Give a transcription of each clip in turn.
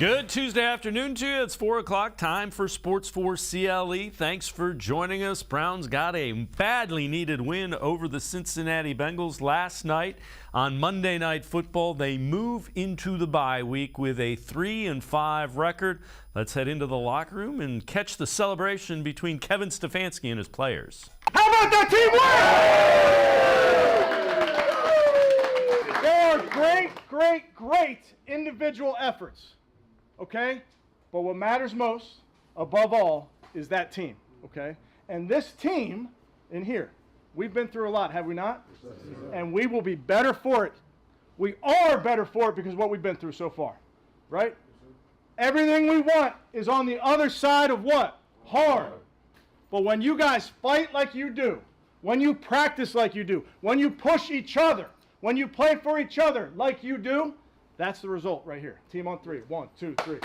Good Tuesday afternoon to you. It's 4 o'clock, time for Sports4CLE. Thanks for joining us. Browns got a badly needed win over the Cincinnati Bengals last night. On Monday Night Football, they move into the bye week with a 3-5 record. Let's head into the locker room and catch the celebration between Kevin Stefanski and his players. How about that teamwork? There are great individual efforts, okay? But what matters most, above all, is that team, okay? And this team in here, we've been through a lot, have we not? And we will be better for it. We are better for it because of what we've been through so far, right? Everything we want is on the other side of what? Hard. But when you guys fight like you do, when you practice like you do, when you push each other, when you play for each other like you do, that's the result right here. Team on three. 1, 2, 3.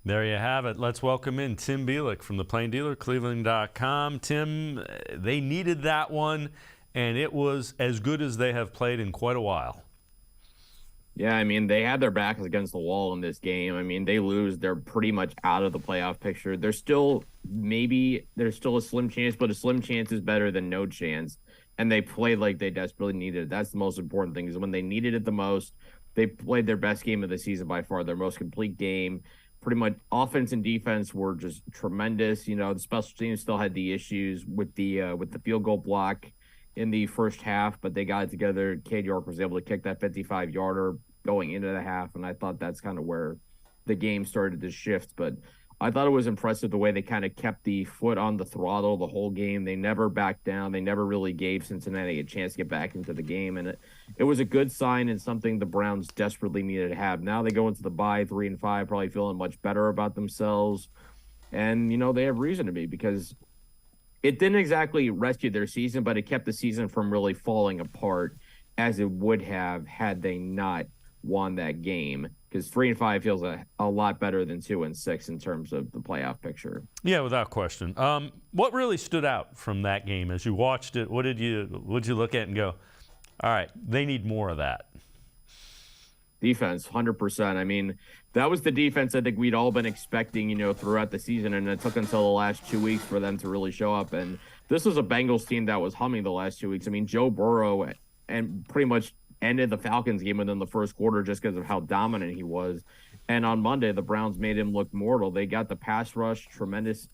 There you have it. Let's welcome in Tim Bielik from the Plain Dealer, cleveland.com. Tim, they needed that one, and it was as good as they have played in quite a while. Yeah, I mean, they had their backs against the wall in this game. I mean, they lose, they're pretty much out of the playoff picture. There's still a slim chance, but a slim chance is better than no chance. And they played like they desperately needed it. That's the most important thing, is when they needed it the most, they played their best game of the season by far, their most complete game. Pretty much offense and defense were just tremendous. You know, the special teams still had the issues with the field goal block in the first half, but they got it together. Cade York was able to kick that 55-yarder going into the half, and I thought that's kind of where the game started to shift. But I thought it was impressive the way they kind of kept the foot on the throttle the whole game. They never backed down. They never really gave Cincinnati a chance to get back into the game, and it was a good sign and something the Browns desperately needed to have. Now they go into the bye 3-5, probably feeling much better about themselves, and you know they have reason to be, because it didn't exactly rescue their season, but it kept the season from really falling apart as it would have had they not won that game, because 3-5 feels a lot better than 2-6 in terms of the playoff picture. Yeah, without question. What really stood out from that game as you watched it? What did you look at and go, all right, they need more of that? Defense, 100%. I mean, that was the defense I think we'd all been expecting, you know, throughout the season, and it took until the last 2 weeks for them to really show up. And this was a Bengals team that was humming the last 2 weeks. I mean, Joe Burrow and pretty much ended the Falcons game within the first quarter just because of how dominant he was. And on Monday, the Browns made him look mortal. They got the pass rush tremendous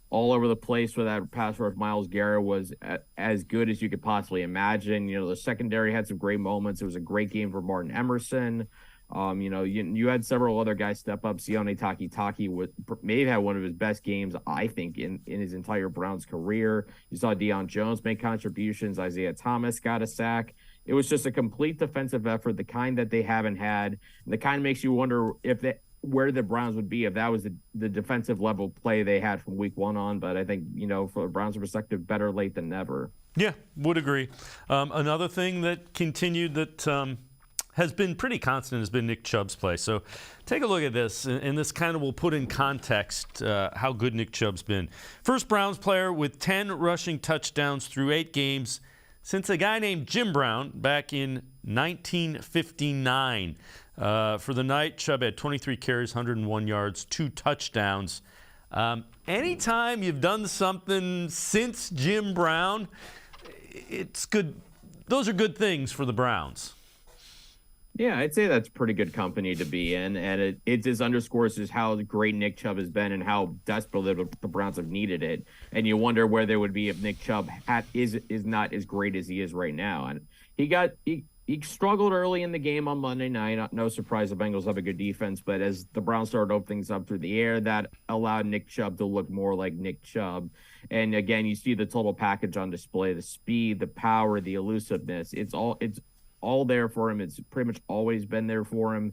all over the place with that pass rush. Myles Garrett was as good as you could possibly imagine. You know, the secondary had some great moments. It was a great game for Martin Emerson. You know, you had several other guys step up. Sione Takitaki may have had one of his best games, I think, in his entire Browns career. You saw Deion Jones make contributions. Isaiah Thomas got a sack. It was just a complete defensive effort, the kind that they haven't had. And the kind of makes you wonder where the Browns would be if that was the defensive level play they had from week 1 on. But I think, you know, from a Browns perspective, better late than never. Yeah, would agree. Another thing that continued that has been pretty constant has been Nick Chubb's play. So take a look at this, and this kind of will put in context how good Nick Chubb's been. First Browns player with 10 rushing touchdowns through 8 games since a guy named Jim Brown back in 1959. For the night, Chubb had 23 carries, 101 yards, 2 touchdowns. Anytime you've done something since Jim Brown, it's good. Those are good things for the Browns. Yeah, I'd say that's pretty good company to be in, and it just underscores just how great Nick Chubb has been and how desperately the Browns have needed it. And you wonder where they would be if Nick Chubb is not as great as he is right now. And he struggled early in the game on Monday night. No surprise, the Bengals have a good defense, but as the Browns started opening things up through the air, that allowed Nick Chubb to look more like Nick Chubb. And again, you see the total package on display: the speed, the power, the elusiveness. It's all there for him. It's pretty much always been there for him.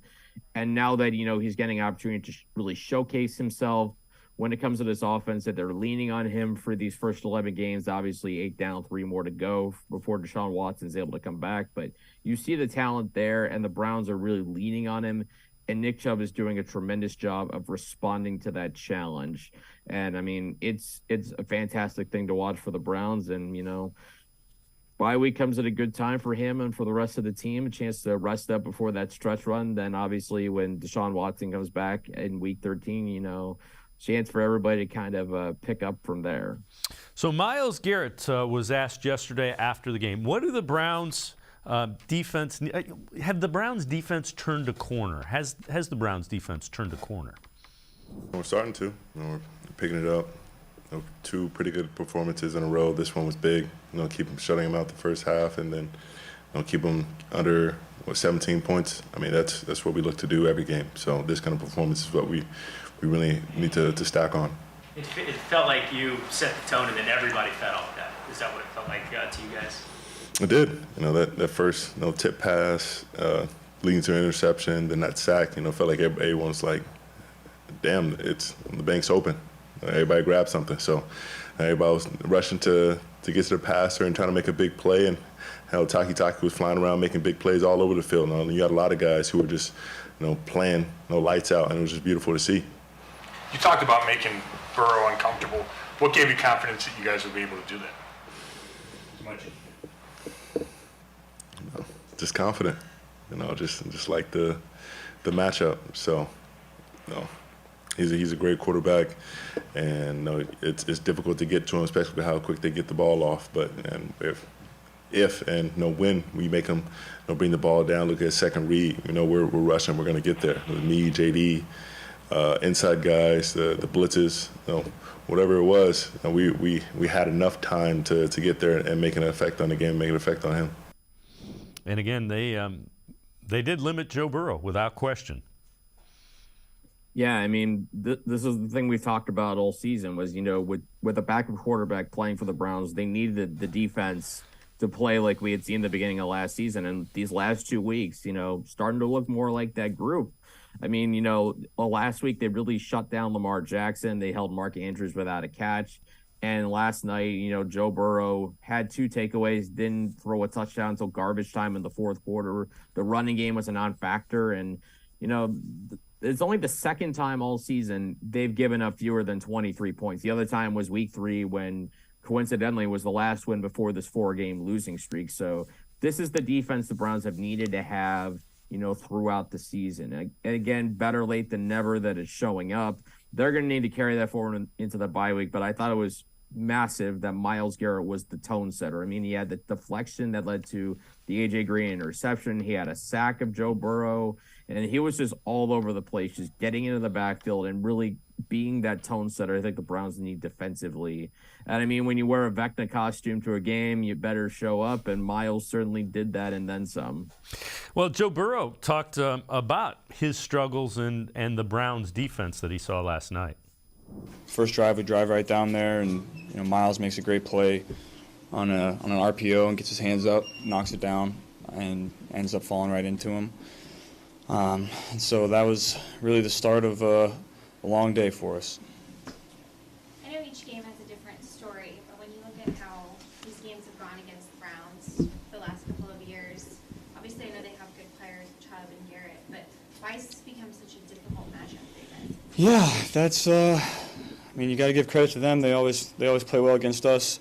And now that, you know, he's getting an opportunity to really showcase himself when it comes to this offense, that they're leaning on him for these first 11 games, obviously 8 down, 3 more to go before Deshaun Watson's able to come back. But you see the talent there, and the Browns are really leaning on him. And Nick Chubb is doing a tremendous job of responding to that challenge. And I mean, it's a fantastic thing to watch for the Browns. And, you know, bye week comes at a good time for him and for the rest of the team, a chance to rest up before that stretch run. Then obviously when Deshaun Watson comes back in week 13, chance for everybody to kind of pick up from there. So Myles Garrett was asked yesterday after the game, what do the Browns defense, have the Browns defense turned a corner? Has the Browns defense turned a corner? We're starting to. We're picking it up. 2 pretty good performances in a row. This one was big. Keep them shutting them out the first half, and then keep them under 17 points. I mean, that's what we look to do every game. So this kind of performance is what we really need to stack on. It felt like you set the tone, and then everybody fed off that. Is that what it felt like to you guys? It did. That first tip pass leading to an interception, then that sack. Felt like everyone's like, damn, the bank's open. Everybody grabbed something. So everybody was rushing to get to the passer and trying to make a big play. And Taki was flying around making big plays all over the field. You had a lot of guys who were just playing lights out, and it was just beautiful to see. You talked about making Burrow uncomfortable. What gave you confidence that you guys would be able to do that? Just confident. Just like the matchup. So, He's a great quarterback, and it's difficult to get to him, especially with how quick they get the ball off. But if and when we make him bring the ball down, look at second read, we're rushing, we're going to get there. Me, JD, inside guys, the blitzes, whatever it was, we had enough time to get there and make an effect on the game, make an effect on him. And again, they did limit Joe Burrow without question. Yeah, I mean, this is the thing we've talked about all season was, with a backup quarterback playing for the Browns, they needed the defense to play like we had seen the beginning of last season. And these last 2 weeks, starting to look more like that group. I mean, last week they really shut down Lamar Jackson. They held Mark Andrews without a catch. And last night, Joe Burrow had 2 takeaways, didn't throw a touchdown until garbage time in the fourth quarter. The running game was a non-factor. And, it's only the second time all season they've given up fewer than 23 points. The other time was week 3 when coincidentally was the last win before this 4-game losing streak. So this is the defense the Browns have needed to have, throughout the season. And again, better late than never that it's showing up. They're going to need to carry that forward into the bye week, but I thought it was massive that Myles Garrett was the tone setter. I mean, he had the deflection that led to the A.J. Green interception. He had a sack of Joe Burrow, and he was just all over the place, just getting into the backfield and really being that tone setter I think the Browns need defensively. And I mean, when you wear a Vecna costume to a game, you better show up, and Myles certainly did that and then some. Well, Joe Burrow talked about his struggles and the Browns defense that he saw last night. First drive, we drive right down there, and Myles makes a great play on an RPO and gets his hands up, knocks it down, and ends up falling right into him. And so that was really the start of a long day for us. I know each game has a different story, but when you look at how these games have gone against the Browns the last couple of years, obviously I know they have good players, Chubb and Garrett, but why has this become such a difficult matchup for you guys? Yeah, that's. I mean, you got to give credit to them. They always play well against us.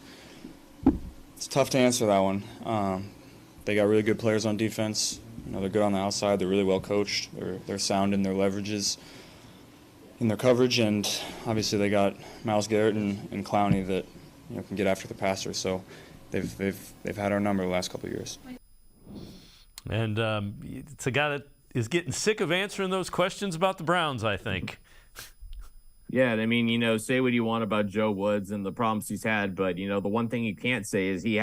It's tough to answer that one. They got really good players on defense. They're good on the outside. They're really well coached. They're sound in their leverages, in their coverage, and obviously they got Myles Garrett and Clowney that can get after the passer. So they've had our number the last couple of years. And it's a guy that is getting sick of answering those questions about the Browns, I think. Yeah, I mean, say what you want about Joe Woods and the problems he's had, but the one thing you can't say is he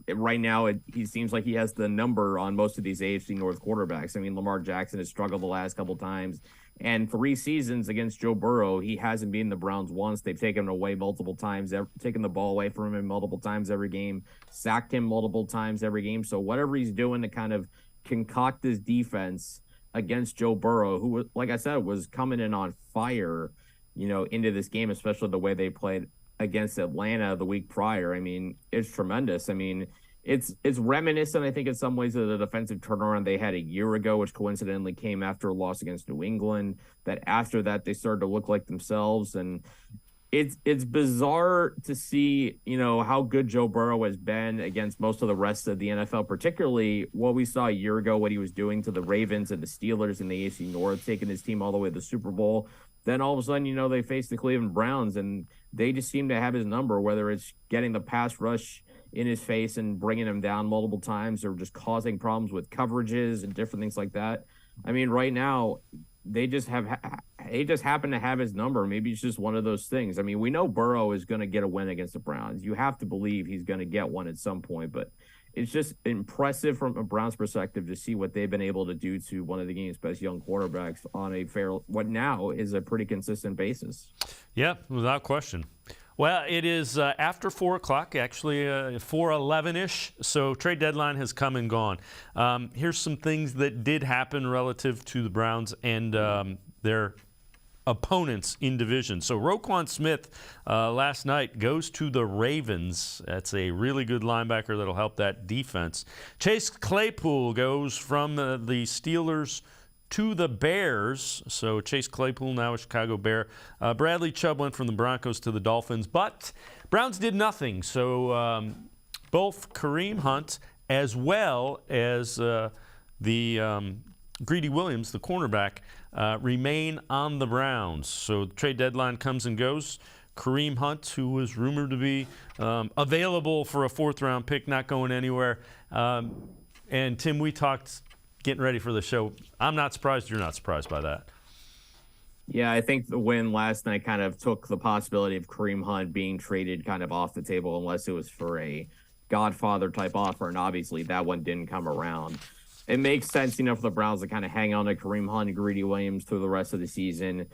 right now he seems like he has the number on most of these AFC North quarterbacks. I mean, Lamar Jackson has struggled the last couple times, and 3 seasons against Joe Burrow, he hasn't beaten the Browns once. They've taken him away multiple times, taken the ball away from him multiple times every game, sacked him multiple times every game. So whatever he's doing to kind of concoct his defense against Joe Burrow, who, like I said, was coming in on fire, into this game, especially the way they played against Atlanta the week prior. I mean, it's tremendous. I mean, it's reminiscent, I think, in some ways of the defensive turnaround they had a year ago, which coincidentally came after a loss against New England, that after that they started to look like themselves. And it's bizarre to see, how good Joe Burrow has been against most of the rest of the NFL, particularly what we saw a year ago, what he was doing to the Ravens and the Steelers in the AFC North, taking his team all the way to the Super Bowl. Then all of a sudden, they face the Cleveland Browns, and they just seem to have his number, whether it's getting the pass rush in his face and bringing him down multiple times or just causing problems with coverages and different things like that. I mean, right now, they just happen to have his number. Maybe it's just one of those things. I mean, we know Burrow is going to get a win against the Browns. You have to believe he's going to get one at some point, but it's just impressive from a Browns perspective to see what they've been able to do to one of the game's best young quarterbacks on what now is a pretty consistent basis. Yeah, without question. Well, it is after 4 o'clock, actually 4:11-ish, so trade deadline has come and gone. Here's some things that did happen relative to the Browns and their opponents in division. So Roquan Smith last night goes to the Ravens. That's a really good linebacker that'll help that defense. Chase Claypool goes from the Steelers to the Bears. So Chase Claypool, now a Chicago Bear. Bradley Chubb went from the Broncos to the Dolphins, but Browns did nothing. So both Kareem Hunt as well as the Greedy Williams, the cornerback, remain on the Browns. So the trade deadline comes and goes. Kareem Hunt, who was rumored to be available for a fourth-round pick, not going anywhere. And Tim, we talked getting ready for the show. I'm not surprised you're not surprised by that. Yeah, I think the win last night kind of took the possibility of Kareem Hunt being traded kind of off the table unless it was for a Godfather-type offer, and obviously that one didn't come around. It makes sense, for the Browns to kind of hang on to Kareem Hunt and Greedy Williams through the rest of the season.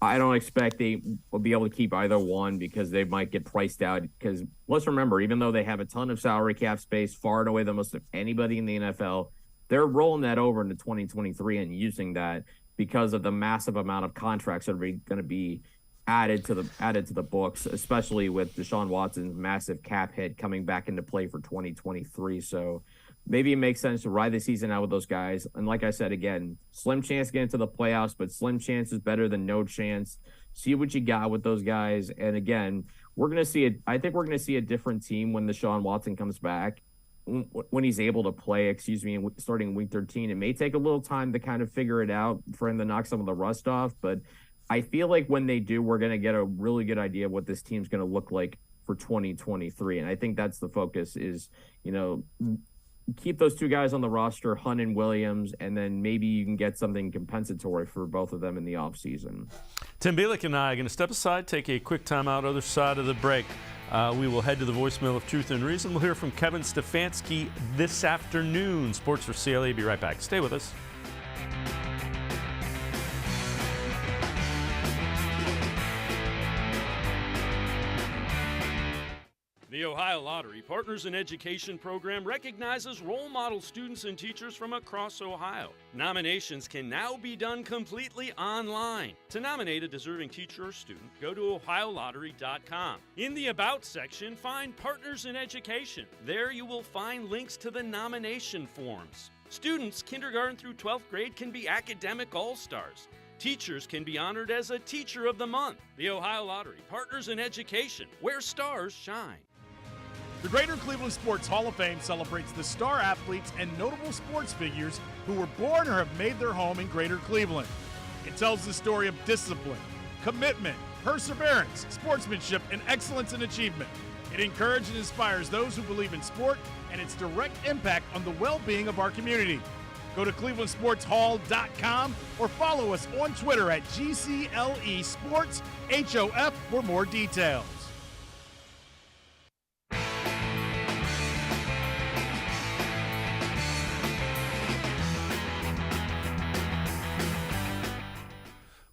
I don't expect they will be able to keep either one because they might get priced out. Because let's remember, even though they have a ton of salary cap space, far and away the most of anybody in the NFL, they're rolling that over into 2023 and using that because of the massive amount of contracts that are going to be added to the books, especially with Deshaun Watson's massive cap hit coming back into play for 2023. So maybe it makes sense to ride the season out with those guys. And like I said, again, slim chance to get into the playoffs, but slim chance is better than no chance. See what you got with those guys. And again, I think we're going to see a different team when Deshaun Watson comes back, when he's able to play, starting week 13. It may take a little time to kind of figure it out for him to knock some of the rust off, but I feel like when they do, we're going to get a really good idea of what this team's going to look like for 2023. And I think that's the focus is, keep those two guys on the roster, Hunt and Williams, and then maybe you can get something compensatory for both of them in the offseason. Tim Bielik and I are going to step aside, take a quick timeout, other side of the break. We will head to the voicemail of Truth and Reason. We'll hear from Kevin Stefanski this afternoon. Sports4CLE, be right back. Stay with us. The Ohio Lottery Partners in Education program recognizes role model students and teachers from across Ohio. Nominations can now be done completely online. To nominate a deserving teacher or student, go to ohiolottery.com. In the About section, find Partners in Education. There you will find links to the nomination forms. Students kindergarten through 12th grade can be academic all-stars. Teachers can be honored as a Teacher of the Month. The Ohio Lottery Partners in Education, where stars shine. The Greater Cleveland Sports Hall of Fame celebrates the star athletes and notable sports figures who were born or have made their home in Greater Cleveland. It tells the story of discipline, commitment, perseverance, sportsmanship, and excellence in achievement. It encourages and inspires those who believe in sport and its direct impact on the well-being of our community. Go to clevelandsportshall.com or follow us on Twitter at GCLE Sports HOF for more details.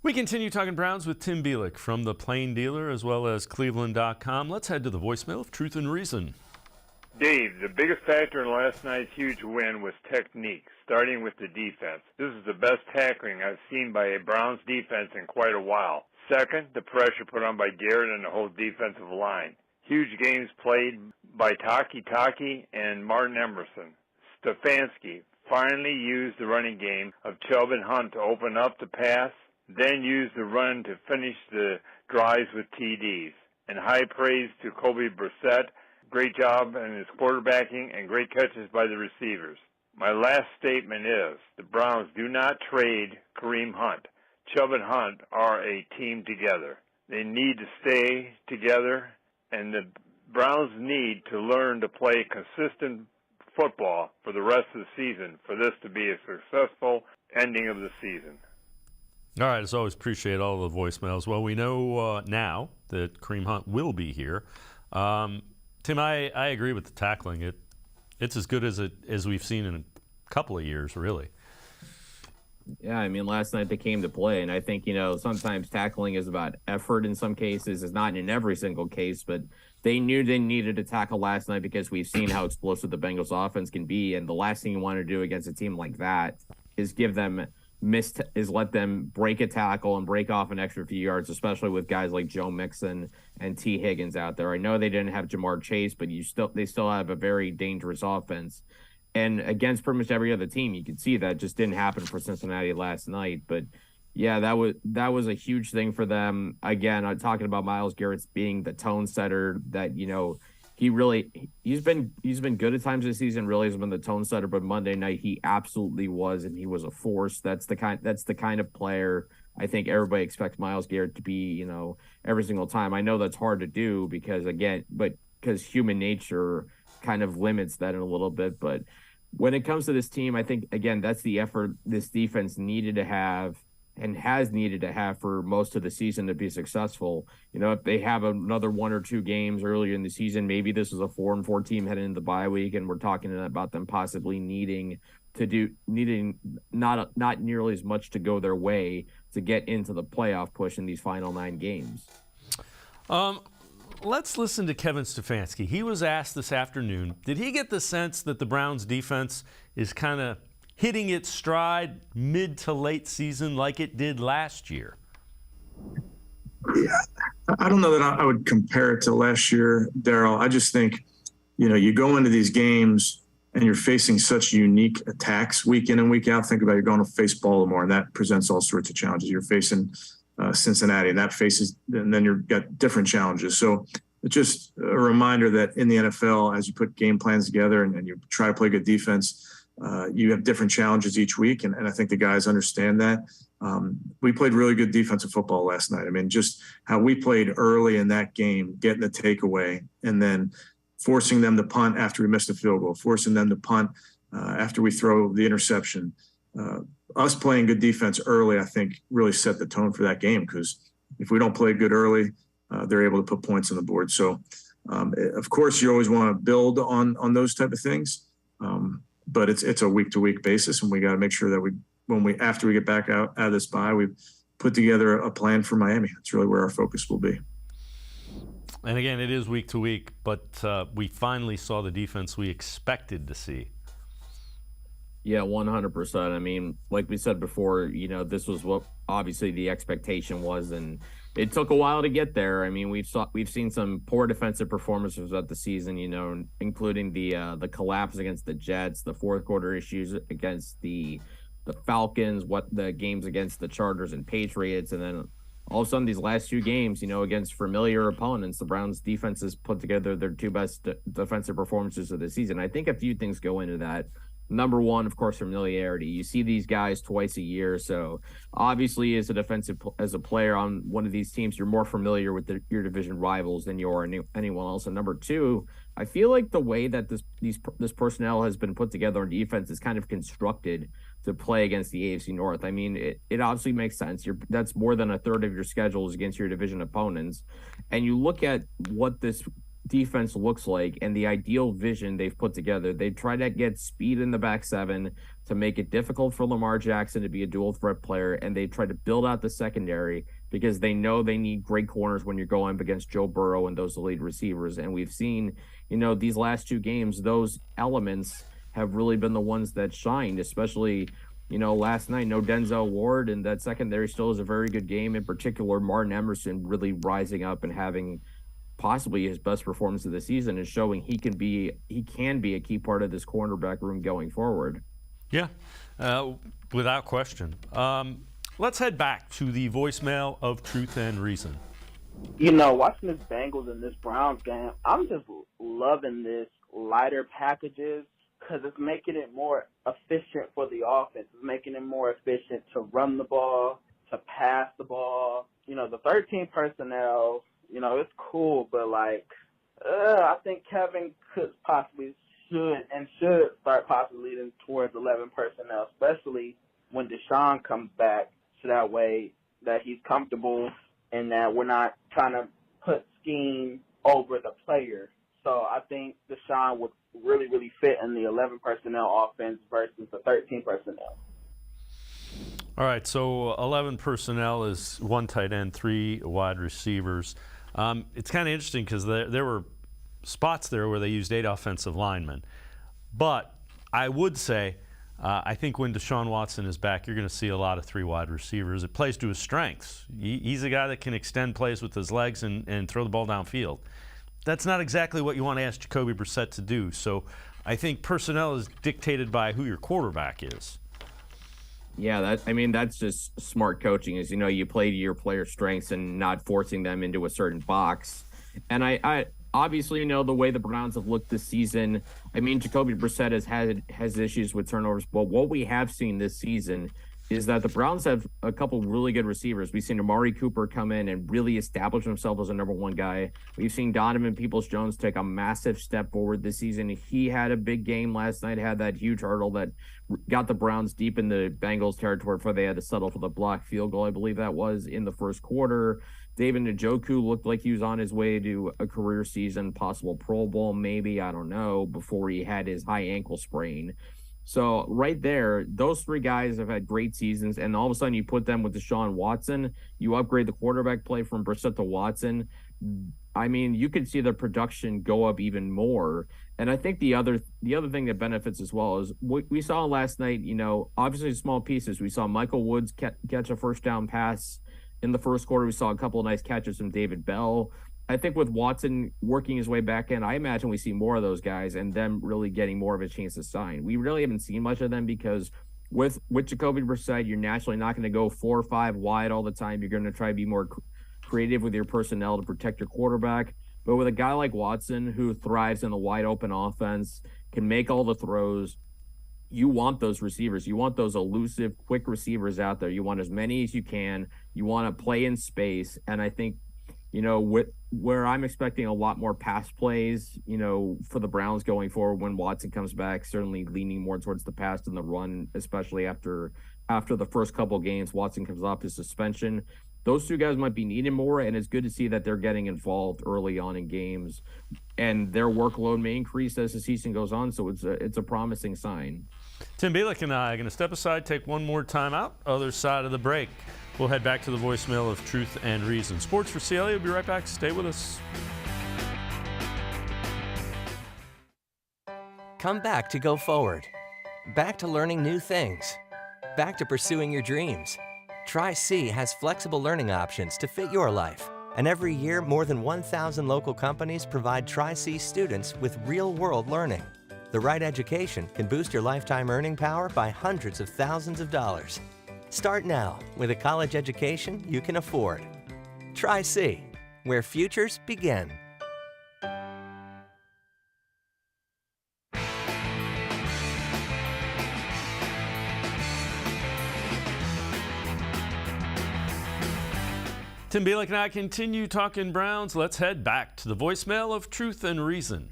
We continue talking Browns with Tim Bielik from The Plain Dealer as well as cleveland.com. Let's head to the voicemail of Truth and Reason. Dave, the biggest factor in last night's huge win was technique, starting with the defense. This is the best tackling I've seen by a Browns defense in quite a while. Second, the pressure put on by Garrett and the whole defensive line. Huge games played by Taki and Martin Emerson. Stefanski finally used the running game of Chubb and Hunt to open up the pass then use the run to finish the drives with TDs. And high praise to Kobe Brissett. Great job in his quarterbacking and great catches by the receivers. My last statement is the Browns do not trade Kareem Hunt. Chubb and Hunt are a team together. They need to stay together, and the Browns need to learn to play consistent football for the rest of the season for this to be a successful ending of the season. All right, as always, appreciate all the voicemails. Well, we know now that Kareem Hunt will be here. Tim, I agree with the tackling. It's as good as we've seen in a couple of years, really. Yeah, I mean, last night they came to play, and I think, sometimes tackling is about effort in some cases. It's not in every single case, but they knew they needed to tackle last night because we've seen how explosive the Bengals offense can be, and the last thing you want to do against a team like that is let them break a tackle and break off an extra few yards, especially with guys like Joe Mixon and T. Higgins out there. I know they didn't have Jamar Chase, but they still have a very dangerous offense. And against pretty much every other team, you can see that just didn't happen for Cincinnati last night. But yeah, that was a huge thing for them. Again, I'm talking about Myles Garrett being the tone setter that, he's been good at times this season, really has been the tone setter, but Monday night he absolutely was, and he was a force. That's the kind of player I think everybody expects Myles Garrett to be, every single time. I know that's hard to do because human nature kind of limits that in a little bit, but when it comes to this team, I think, again, that's the effort this defense needed to have and has needed to have for most of the season to be successful. If they have another 1 or 2 games earlier in the season, maybe this is a 4-4 team heading into the bye week, and we're talking about them possibly needing not nearly as much to go their way to get into the playoff push in these final 9 games. Let's listen to Kevin Stefanski. He was asked this afternoon, did he get the sense that the Browns defense is kind of hitting its stride mid to late season like it did last year? Yeah, I don't know that I would compare it to last year, Daryl. I just think, you go into these games and you're facing such unique attacks week in and week out. Think about it, you're going to face Baltimore, and that presents all sorts of challenges. You're facing Cincinnati, and then you've got different challenges. So it's just a reminder that in the NFL, as you put game plans together and you try to play good defense, you have different challenges each week. And I think the guys understand that. We played really good defensive football last night. I mean, just how we played early in that game, getting the takeaway, and then forcing them to punt after we missed a field goal, forcing them to punt after we throw the interception. Us playing good defense early, I think, really set the tone for that game, because if we don't play good early, they're able to put points on the board. So, of course, you always want to build on those type of things, but it's a week-to-week basis, and we got to make sure that after we get back out of this bye, we put together a plan for Miami. That's really where our focus will be. And again, it is week to week, but we finally saw the defense we expected to see. Yeah, 100%. I mean, like we said before, this was what obviously the expectation was, and it took a while to get there. I mean, we've seen some poor defensive performances throughout the season, including the collapse against the Jets, the fourth quarter issues against the Falcons, the games against the Chargers and Patriots, and then all of a sudden these last 2 games, against familiar opponents, the Browns defense has put together their 2 best defensive performances of the season. I think a few things go into that. Number one, of course, familiarity. You see these guys twice a year, so obviously as a player on one of these teams, you're more familiar with your division rivals than you are anyone else. And number two, I feel like the way that this personnel has been put together on defense is kind of constructed to play against the AFC North. I mean, it obviously makes sense. That's more than a third of your schedule is against your division opponents, and you look at what this defense looks like and the ideal vision they've put together. They try to get speed in the back 7 to make it difficult for Lamar Jackson to be a dual threat player, and they try to build out the secondary because they know they need great corners when you're going up against Joe Burrow and those elite receivers. And we've seen, these last 2 games, those elements have really been the ones that shined, especially, last night, no Denzel Ward, and that secondary still is a very good game. In particular, Martin Emerson really rising up and having possibly his best performance of the season, and showing he can be a key part of this cornerback room going forward. Yeah, without question. Let's head back to the voicemail of Truth and Reason. You know, watching this Bengals and this Browns game, I'm just loving this lighter packages because it's making it more efficient for the offense. It's making it more efficient to run the ball, to pass the ball. You know, the 13 personnel, you know, it's cool, but I think Kevin should start possibly leading towards 11 personnel, especially when Deshaun comes back, so that way that he's comfortable and that we're not trying to put scheme over the player. So I think Deshaun would really, really fit in the 11 personnel offense versus the 13 personnel. All right, so 11 personnel is 1 tight end, 3 wide receivers. It's kind of interesting because there were spots there where they used 8 offensive linemen. But I would say I think when Deshaun Watson is back, you're going to see a lot of 3 wide receivers. It plays to his strengths. He's a guy that can extend plays with his legs and throw the ball downfield. That's not exactly what you want to ask Jacoby Brissett to do. So I think personnel is dictated by who your quarterback is. Yeah, that's just smart coaching. Is you play to your players' strengths and not forcing them into a certain box. And I obviously, the way the Browns have looked this season, Jacoby Brissett has issues with turnovers, but what we have seen this season is that the Browns have a couple really good receivers. We've seen Amari Cooper come in and really establish himself as a number 1 guy. We've seen Donovan Peoples-Jones take a massive step forward this season. He had a big game last night, had that huge hurdle that got the Browns deep in the Bengals territory before they had to settle for the blocked field goal, I believe that was, in the first quarter. David Njoku looked like he was on his way to a career season, possible Pro Bowl, maybe, I don't know, before he had his high ankle sprain. So right there, those 3 guys have had great seasons, and all of a sudden you put them with Deshaun Watson, you upgrade the quarterback play from Brissett to Watson. You could see the production go up even more. And I think the other thing that benefits as well is we saw last night, obviously small pieces. We saw Michael Woods catch a first down pass in the first quarter. We saw a couple of nice catches from David Bell. I think with Watson working his way back in, I imagine we see more of those guys and them really getting more of a chance to sign. We really haven't seen much of them because with Jacoby Brissett, you're naturally not going to go 4 or 5 wide all the time. You're going to try to be more creative with your personnel to protect your quarterback. But with a guy like Watson who thrives in the wide open offense, can make all the throws, you want those receivers. You want those elusive, quick receivers out there. You want as many as you can. You want to play in space. And I think, where I'm expecting a lot more pass plays, for the Browns going forward when Watson comes back, certainly leaning more towards the pass than the run, especially after the first couple of games, Watson comes off his suspension. Those 2 guys might be needed more, and it's good to see that they're getting involved early on in games, and their workload may increase as the season goes on, so it's a promising sign. Tim Bielik and I are going to step aside, take one more time out, other side of the break. We'll head back to the voicemail of Truth and Reason. Sports for CLE will be right back. Stay with us. Come back to go forward. Back to learning new things. Back to pursuing your dreams. Tri-C has flexible learning options to fit your life. And every year, more than 1,000 local companies provide Tri-C students with real-world learning. The right education can boost your lifetime earning power by hundreds of thousands of dollars. Start now with a college education you can afford. Tri-C, where futures begin. Tim Bielik and I continue talking Browns. Let's head back to the voicemail of Truth and Reason.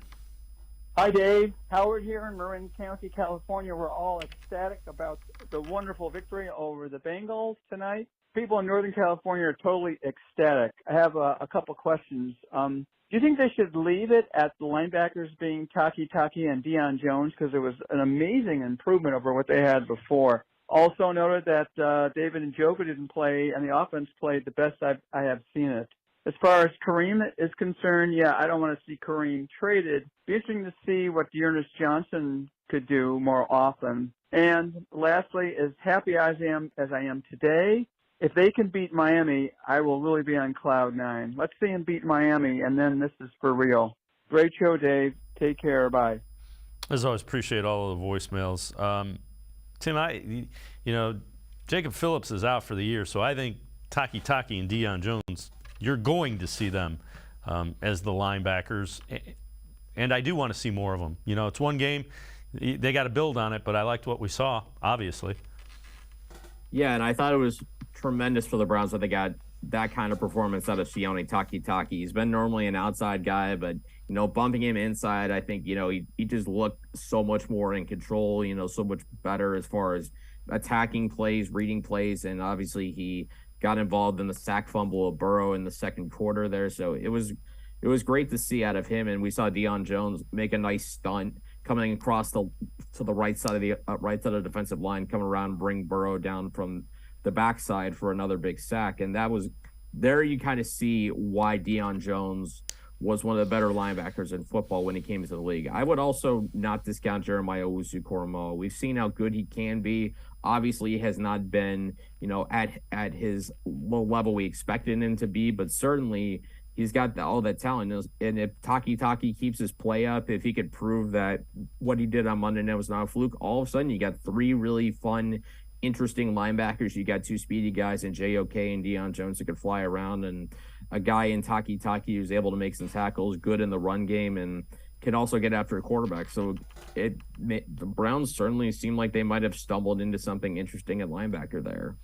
Hi, Dave. Howard here in Marin County, California. We're all ecstatic about the wonderful victory over the Bengals tonight. People in Northern California are totally ecstatic. I have a couple questions. Do you think they should leave it at the linebackers being Taki and Deion Jones? Because it was an amazing improvement over what they had before. Also noted that David Njoku didn't play, and the offense played the best I have seen it. As far as Kareem is concerned, I don't want to see Kareem traded. Be interesting to see what Dearness Johnson could do more often. And lastly, as happy as I am today, if they can beat Miami, I will really be on cloud 9. Let's see them beat Miami, and then this is for real. Great show, Dave. Take care. Bye. As always, appreciate all of the voicemails. Tim, Jacob Phillips is out for the year, so I think Taki and Deion Jones, you're going to see them as the linebackers. And I do want to see more of them. You know, it's one game. They got to build on it, but I liked what we saw, obviously. Yeah, and I thought it was tremendous for the Browns that they got that kind of performance out of Sione Taki. He's been normally an outside guy, but, you know, bumping him inside, I think, you know, he just looked so much more in control, you know, so much better as far as attacking plays, reading plays, and obviously he got involved in the sack fumble of Burrow in the second quarter there. So it was great to see out of him, and we saw Deion Jones make a nice stunt coming across to the right side of the defensive line, coming around and bring Burrow down from the backside for another big sack. And that was there you kind of see why Deion Jones was one of the better linebackers in football when he came into the league. I would also not discount Jeremiah Owusu-Koramoah. We've seen how good he can be. Obviously, he has not been, you know, at his level we expected him to be, but certainly he's got all that talent. And if Taki keeps his play up, if he could prove that what he did on Monday night was not a fluke, all of a sudden you got three really fun, interesting linebackers. You got two speedy guys in JOK and Deion Jones that could fly around, and a guy in Taki who's able to make some tackles, good in the run game, and can also get after a quarterback. So the Browns certainly seem like they might have stumbled into something interesting at linebacker there.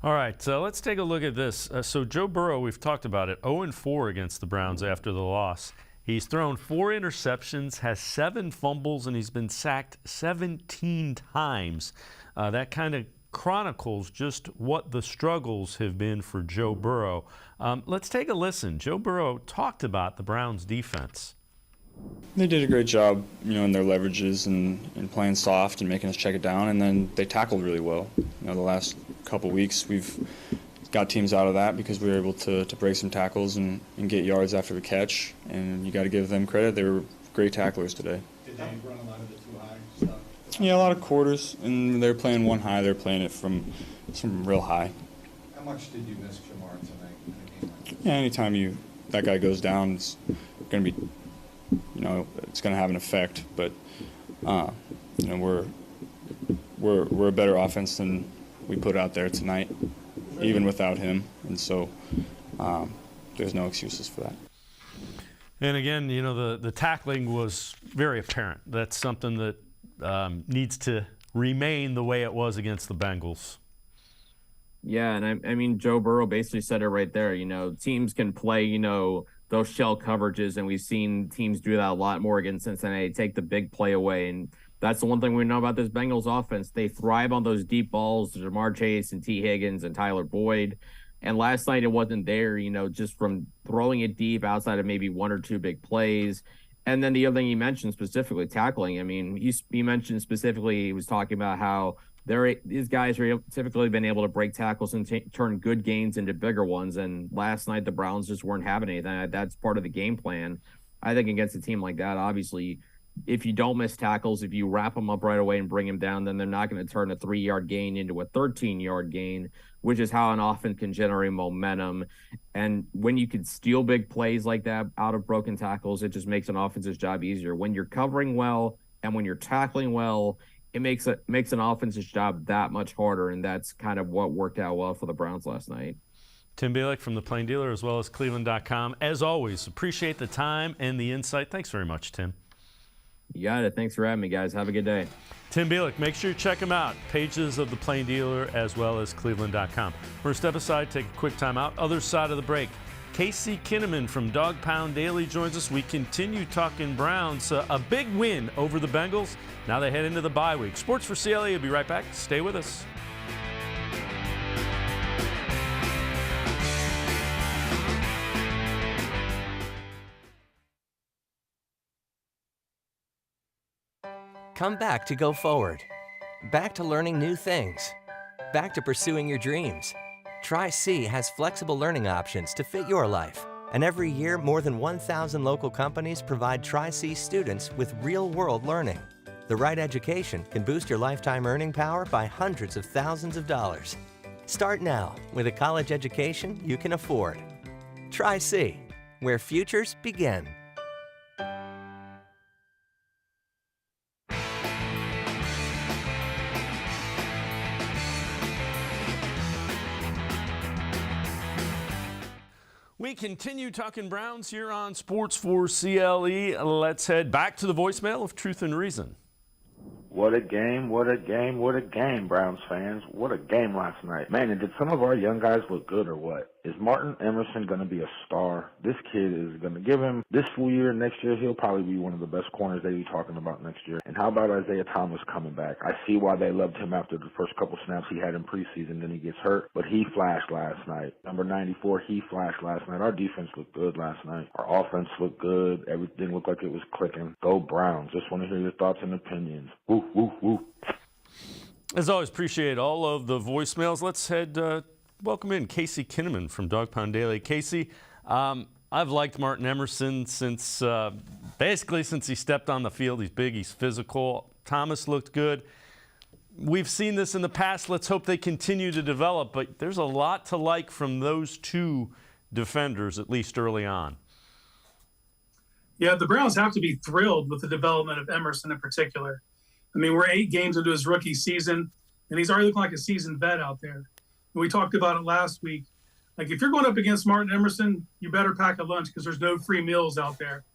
All right, so let's take a look at this. So Joe Burrow, we've talked about it, 0-4 against the Browns after the loss. He's thrown 4 interceptions, has 7 fumbles, and he's been sacked 17 times. That kind of chronicles just what the struggles have been for Joe Burrow. Let's take a listen. Joe Burrow talked about the Browns' defense. They did a great job, you know, in their leverages and playing soft and making us check it down, and then they tackled really well. You know, the last couple weeks we've got teams out of that because we were able to break some tackles and get yards after the catch, and you got to give them credit. They were great tacklers today. Did they run a lot of the too high stuff? Yeah, a lot of quarters, and they're playing one high. They're playing it from real high. How much did you miss Jamar tonight in a game like this? Yeah, anytime that guy goes down, it's going to be, you know, it's going to have an effect. But you know, we're a better offense than we put out there tonight, even without him, and so there's no excuses for that. And again, you know, the tackling was very apparent. That's something that needs to remain the way it was against the Bengals. Yeah, and I mean, Joe Burrow basically said it right there. You know, teams can play, you know, those shell coverages, and we've seen teams do that a lot more against Cincinnati, take the big play away. And that's the one thing we know about this Bengals offense. They thrive on those deep balls to Jamar Chase and T. Higgins and Tyler Boyd. And last night it wasn't there, you know, just from throwing it deep outside of maybe 1 or 2 big plays. And then the other thing he mentioned specifically, tackling. I mean, he mentioned specifically, he was talking about how these guys are typically been able to break tackles and turn good gains into bigger ones. And last night the Browns just weren't having anything. That's part of the game plan. I think against a team like that, obviously, if you don't miss tackles, if you wrap them up right away and bring them down, then they're not going to turn a 3-yard gain into a 13-yard gain, which is how an offense can generate momentum. And when you can steal big plays like that out of broken tackles, it just makes an offense's job easier. When you're covering well and when you're tackling well, it makes an offense's job that much harder, and that's kind of what worked out well for the Browns last night. Tim Bielik from the Plain Dealer as well as cleveland.com. As always, appreciate the time and the insight. Thanks very much, Tim. You got it. Thanks for having me, guys. Have a good day. Tim Bielik, make sure you check him out. Pages of the Plain Dealer as well as cleveland.com. We're step aside, take a quick time out. Other side of the break, Casey Kinnamon from DawgPoundDaily joins us. We continue talking Browns. A big win over the Bengals. Now they head into the bye week. Sports4CLE will be right back. Stay with us. Come back to go forward. Back to learning new things. Back to pursuing your dreams. Tri-C has flexible learning options to fit your life. And every year, more than 1,000 local companies provide Tri-C students with real-world learning. The right education can boost your lifetime earning power by hundreds of thousands of dollars. Start now with a college education you can afford. Tri-C, where futures begin. We continue talking Browns here on Sports4CLE. Let's head back to the voicemail of Truth and Reason. What a game, what a game, what a game, Browns fans. What a game last night. Man, and did some of our young guys look good or what? Is Martin Emerson going to be a star? This kid is going to give him this full year. Next year, he'll probably be one of the best corners they'll be talking about next year. And how about Isaiah Thomas coming back? I see why they loved him after the first couple snaps he had in preseason. Then he gets hurt, but he flashed last night. Number 94, he flashed last night. Our defense looked good last night. Our offense looked good. Everything looked like it was clicking. Go Browns. Just want to hear your thoughts and opinions. Woo, woo, woo. As always, appreciate all of the voicemails. Let's welcome in Casey Kinnamon from DawgPoundDaily. Casey, I've liked Martin Emerson since basically since he stepped on the field. He's big, he's physical. Thomas looked good. We've seen this in the past. Let's hope they continue to develop, but there's a lot to like from those two defenders, at least early on. Yeah, the Browns have to be thrilled with the development of Emerson in particular. I mean, we're 8 games into his rookie season, and he's already looking like a seasoned vet out there. And we talked about it last week. Like, if you're going up against Martin Emerson, you better pack a lunch because there's no free meals out there.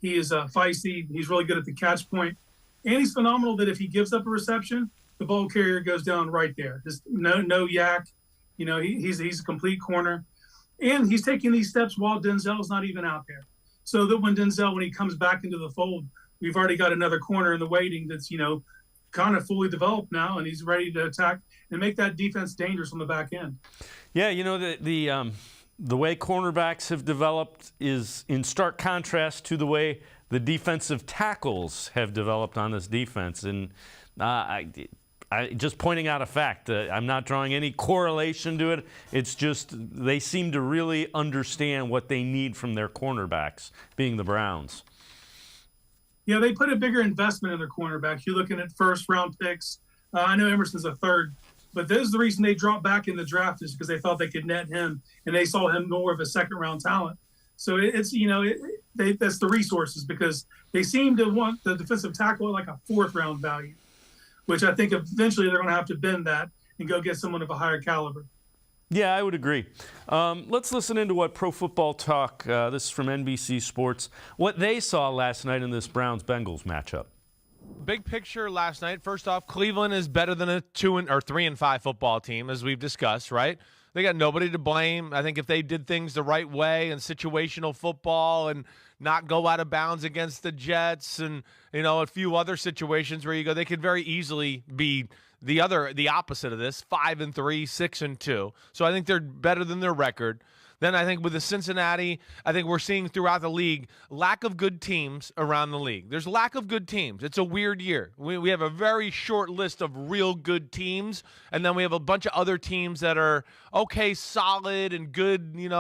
He is feisty. He's really good at the catch point. And he's phenomenal that if he gives up a reception, the ball carrier goes down right there. Just no yak. You know, he's a complete corner. And he's taking these steps while Denzel's not even out there. So that when he comes back into the fold, we've already got another corner in the waiting that's, kind of fully developed now, and he's ready to attack and make that defense dangerous on the back end. Yeah, the way cornerbacks have developed is in stark contrast to the way the defensive tackles have developed on this defense. And I just pointing out a fact. I'm not drawing any correlation to it. It's just they seem to really understand what they need from their cornerbacks, being the Browns. Yeah, they put a bigger investment in their cornerback. You're looking at first-round picks. I know Emerson's a third, but this is the reason they dropped back in the draft is because they thought they could net him, and they saw him more of a second-round talent. So that's the resources because they seem to want the defensive tackle at like a fourth-round value, which I think eventually they're going to have to bend that and go get someone of a higher caliber. Yeah, I would agree. Let's listen into what Pro Football Talk, this is from NBC Sports, what they saw last night in this Browns-Bengals matchup. Big picture last night. First off, Cleveland is better than a 3-5 football team, as we've discussed, right? They got nobody to blame. I think if they did things the right way in situational football and not go out of bounds against the Jets and, a few other situations where they could very easily be the opposite of this, 5-3, 6-2. So I think they're better than their record. Then I think with the Cincinnati, I think we're seeing throughout the league lack of good teams around the league. There's lack of good teams. It's a weird year. We have a very short list of real good teams, and then we have a bunch of other teams that are okay, solid and good, in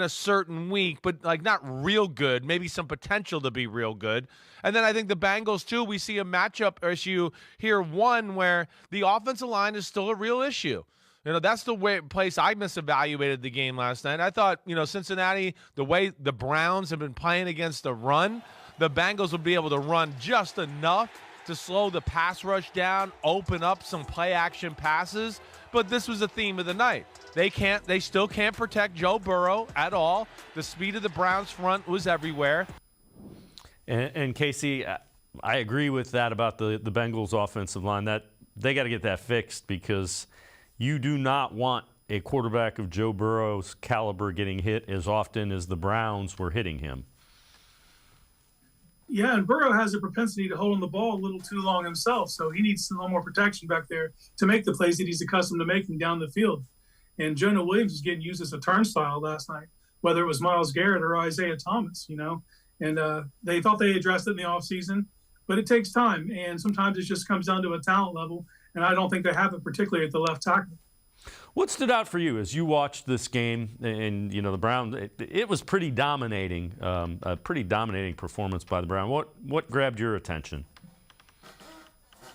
a certain week, but like not real good, maybe some potential to be real good. And then I think the Bengals, too, we see a matchup issue here, one where the offensive line is still a real issue. That's the place I misevaluated the game last night. I thought, Cincinnati, the way the Browns have been playing against the run, the Bengals would be able to run just enough to slow the pass rush down, open up some play-action passes. But this was the theme of the night. They still can't protect Joe Burrow at all. The speed of the Browns front was everywhere. And Casey, I agree with that about the Bengals offensive line. That they got to get that fixed because you do not want a quarterback of Joe Burrow's caliber getting hit as often as the Browns were hitting him. Yeah, and Burrow has a propensity to hold on the ball a little too long himself, so he needs a little more protection back there to make the plays that he's accustomed to making down the field. And Jonah Williams was getting used as a turnstile last night, whether it was Myles Garrett or Isaiah Thomas, And they thought they addressed it in the offseason, but it takes time, and sometimes it just comes down to a talent level. And I don't think they have it, particularly at the left tackle. What stood out for you as you watched this game? And the Browns, it was pretty dominating, a pretty dominating performance by the Browns. What grabbed your attention?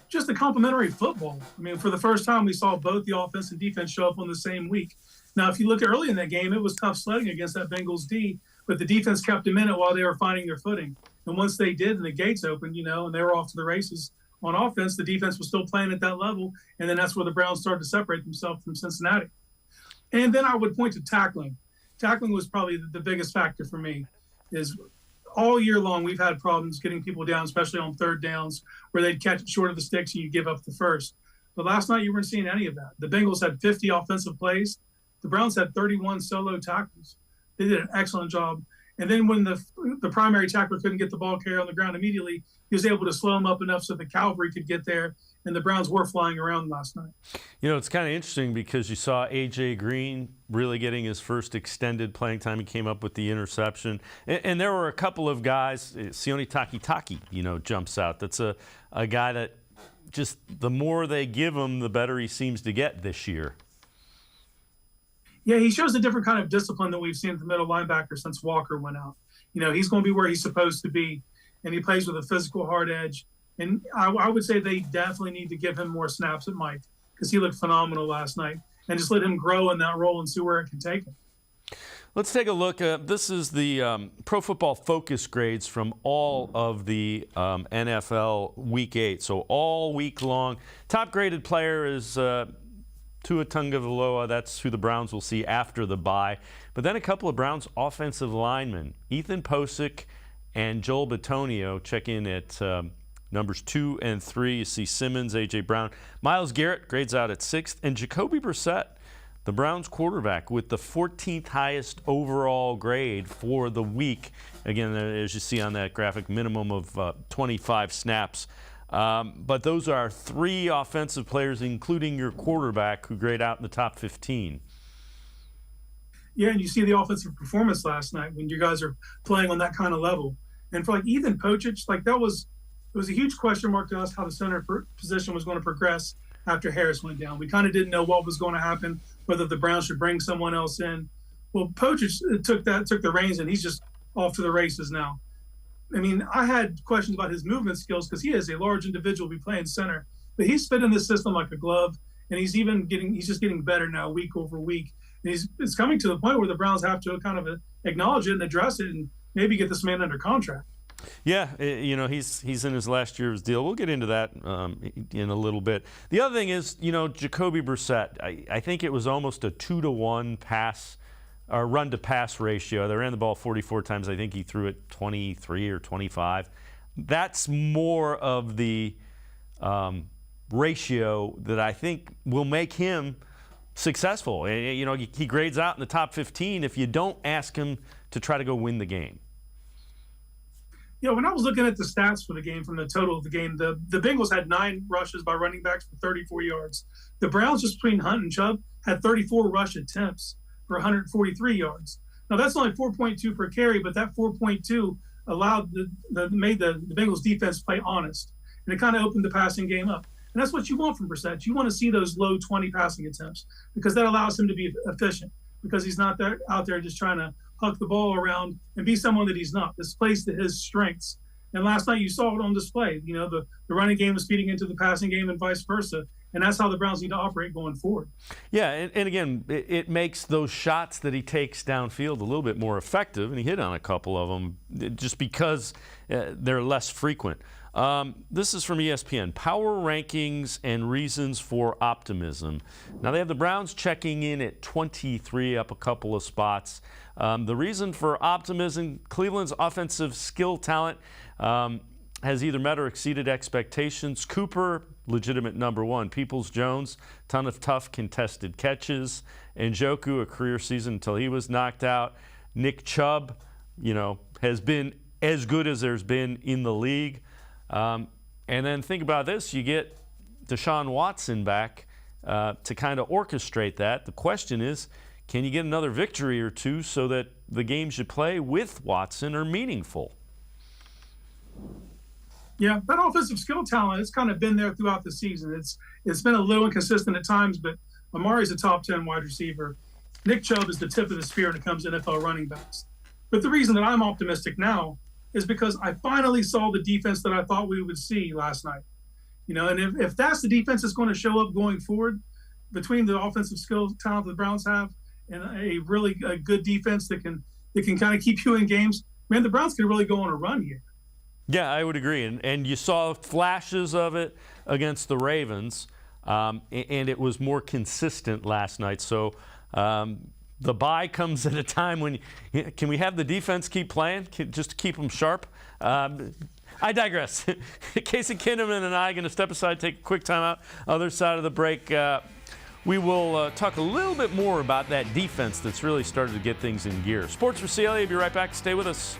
Just the complementary football. I mean, for the first time, we saw both the offense and defense show up on the same week. Now, if you look early in that game, it was tough sledding against that Bengals D, but the defense kept them in it while they were finding their footing. And once they did, and the gates opened, and they were off to the races. On offense, the defense was still playing at that level, and then that's where the Browns started to separate themselves from Cincinnati. And then I would point to tackling. tackling was probably the biggest factor for me. Is all year long we've had problems getting people down, especially on third downs where they'd catch it short of the sticks and you give up the first. But last night you weren't seeing any of that. The Bengals had 50 offensive plays. The Browns had 31 solo tackles. They did an excellent job. And then when the primary tackler couldn't get the ball carrier on the ground immediately, he was able to slow him up enough so the cavalry could get there, and the Browns were flying around last night. You know, it's kind of interesting because you saw A.J. Green really getting his first extended playing time. He came up with the interception. And there were a couple of guys, Sione Takitaki, jumps out. That's a guy that just the more they give him, the better he seems to get this year. Yeah, he shows a different kind of discipline than we've seen at the middle linebacker since Walker went out. He's going to be where he's supposed to be, and he plays with a physical hard edge. And I would say they definitely need to give him more snaps at Mike because he looked phenomenal last night, and just let him grow in that role and see where it can take him. Let's take a look. This is the Pro Football Focus grades from all of the NFL Week 8. So all week long. Top graded player is Tua Tagovailoa. That's who the Browns will see after the bye. But then a couple of Browns offensive linemen, Ethan Posick and Joel Bitonio, check in at numbers 2 and 3. You see Simmons, A.J. Brown. Myles Garrett grades out at 6th. And Jacoby Brissett, the Browns quarterback, with the 14th highest overall grade for the week. Again, as you see on that graphic, minimum of 25 snaps. But those are 3 offensive players, including your quarterback, who grade out in the top 15. Yeah, and you see the offensive performance last night when you guys are playing on that kind of level. And for Ethan Posick, it was a huge question mark to us how the center position was going to progress after Harris went down. We kind of didn't know what was going to happen, whether the Browns should bring someone else in. Well, Posick took the reins, and he's just off to the races now. I mean, I had questions about his movement skills because he is a large individual to be playing center, but he's fit in this system like a glove, and he's just getting better now week over week. And it's coming to the point where the Browns have to kind of acknowledge it and address it and maybe get this man under contract. Yeah, he's in his last year's deal. We'll get into that in a little bit. The other thing is, Jacoby Brissett. I think it was almost a 2-to-1 run to pass ratio. They ran the ball 44 times. I think he threw it 23 or 25. That's more of the ratio that I think will make him successful. He grades out in the top 15 if you don't ask him to try to go win the game. When I was looking at the stats for the game, from the total of the game, the Bengals had 9 rushes by running backs for 34 yards. The Browns, just between Hunt and Chubb, had 34 rush attempts for 143 yards. Now, that's only 4.2 per carry, but that 4.2 allowed made the Bengals defense play honest, and it kind of opened the passing game up. And that's what you want from Brissett. You want to see those low 20 passing attempts because that allows him to be efficient, because he's not out there just trying to huck the ball around and be someone that he's not. This plays to his strengths. And last night you saw it on display. The running game was feeding into the passing game and vice versa. And that's how the Browns need to operate going forward. Yeah, and again, it makes those shots that he takes downfield a little bit more effective, and he hit on a couple of them just because they're less frequent. This is from ESPN, Power Rankings and Reasons for Optimism. Now, they have the Browns checking in at 23, up a couple of spots. The reason for optimism, Cleveland's offensive skill talent has either met or exceeded expectations. Cooper, legitimate number 1. Peoples-Jones, ton of tough contested catches. Njoku, a career season until he was knocked out. Nick Chubb, has been as good as there's been in the league. And then think about this. You get Deshaun Watson back to kind of orchestrate that. The question is, can you get another victory or two so that the games you play with Watson are meaningful? Yeah, that offensive skill talent has kind of been there throughout the season. It's been a little inconsistent at times, but Amari's a top 10 wide receiver. Nick Chubb is the tip of the spear when it comes to NFL running backs. But the reason that I'm optimistic now is because I finally saw the defense that I thought we would see last night. And if that's the defense that's going to show up going forward, between the offensive skill talent the Browns have and a really good defense that can kind of keep you in games, man, the Browns can really go on a run here. Yeah, I would agree. And you saw flashes of it against the Ravens, and it was more consistent last night. So the bye comes at a time when can we have the defense keep playing just to keep them sharp? I digress. Casey Kinnamon and I are going to step aside, take a quick time out. Other side of the break, we will talk a little bit more about that defense that's really started to get things in gear. Sports for CLE, will be right back. Stay with us.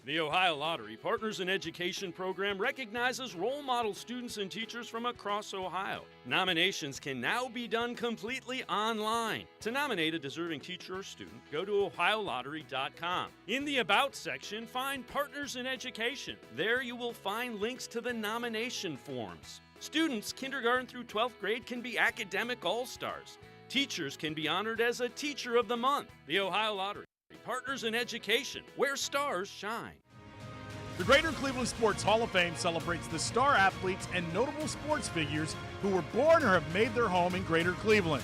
The Ohio Lottery Partners in Education program recognizes role model students and teachers from across Ohio. Nominations can now be done completely online. To nominate a deserving teacher or student, go to ohiolottery.com. In the About section, find Partners in Education. There you will find links to the nomination forms. Students, kindergarten through 12th grade, can be academic all-stars. Teachers can be honored as a Teacher of the Month. The Ohio Lottery Partners in Education, where stars shine. The Greater Cleveland Sports Hall of Fame celebrates the star athletes and notable sports figures who were born or have made their home in Greater Cleveland.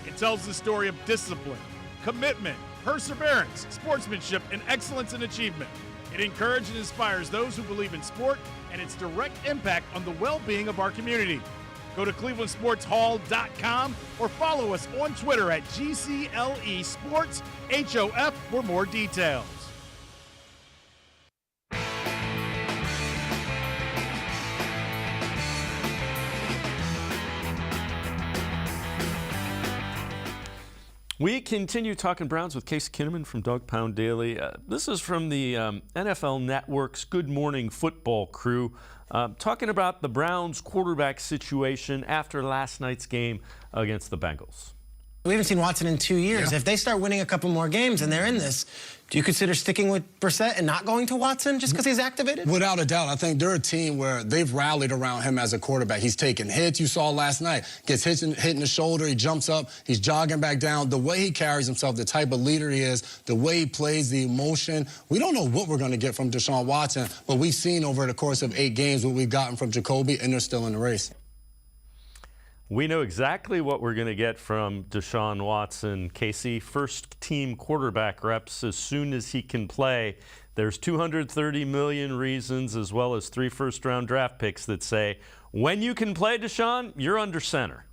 It tells the story of discipline, commitment, perseverance, sportsmanship, and excellence in achievement. It encourages and inspires those who believe in sport and its direct impact on the well-being of our community. Go to clevelandsportshall.com or follow us on Twitter at GCLE Sports HOF for more details. We continue talking Browns with Casey Kinnamon from DawgPoundDaily. This is from the NFL Network's Good Morning Football crew, talking about the Browns quarterback situation after last night's game against the Bengals. We haven't seen Watson in 2 years. If they start winning a couple more games and they're in this, do you consider sticking with Brissett and not going to Watson just because he's activated? Without a doubt. I think they're a team where they've rallied around him as a quarterback. He's taking hits. You saw last night. Gets hit in the shoulder. He jumps up. He's jogging back down. The way he carries himself, the type of leader he is, the way he plays, the emotion. We don't know what we're going to get from Deshaun Watson, but we've seen over the course of 8 games what we've gotten from Jacoby, and they're still in the race. We know exactly what we're going to get from Deshaun Watson. Casey, first-team quarterback reps as soon as he can play. There's 230 million reasons as well as 3 first-round draft picks that say, when you can play, Deshaun, you're under center.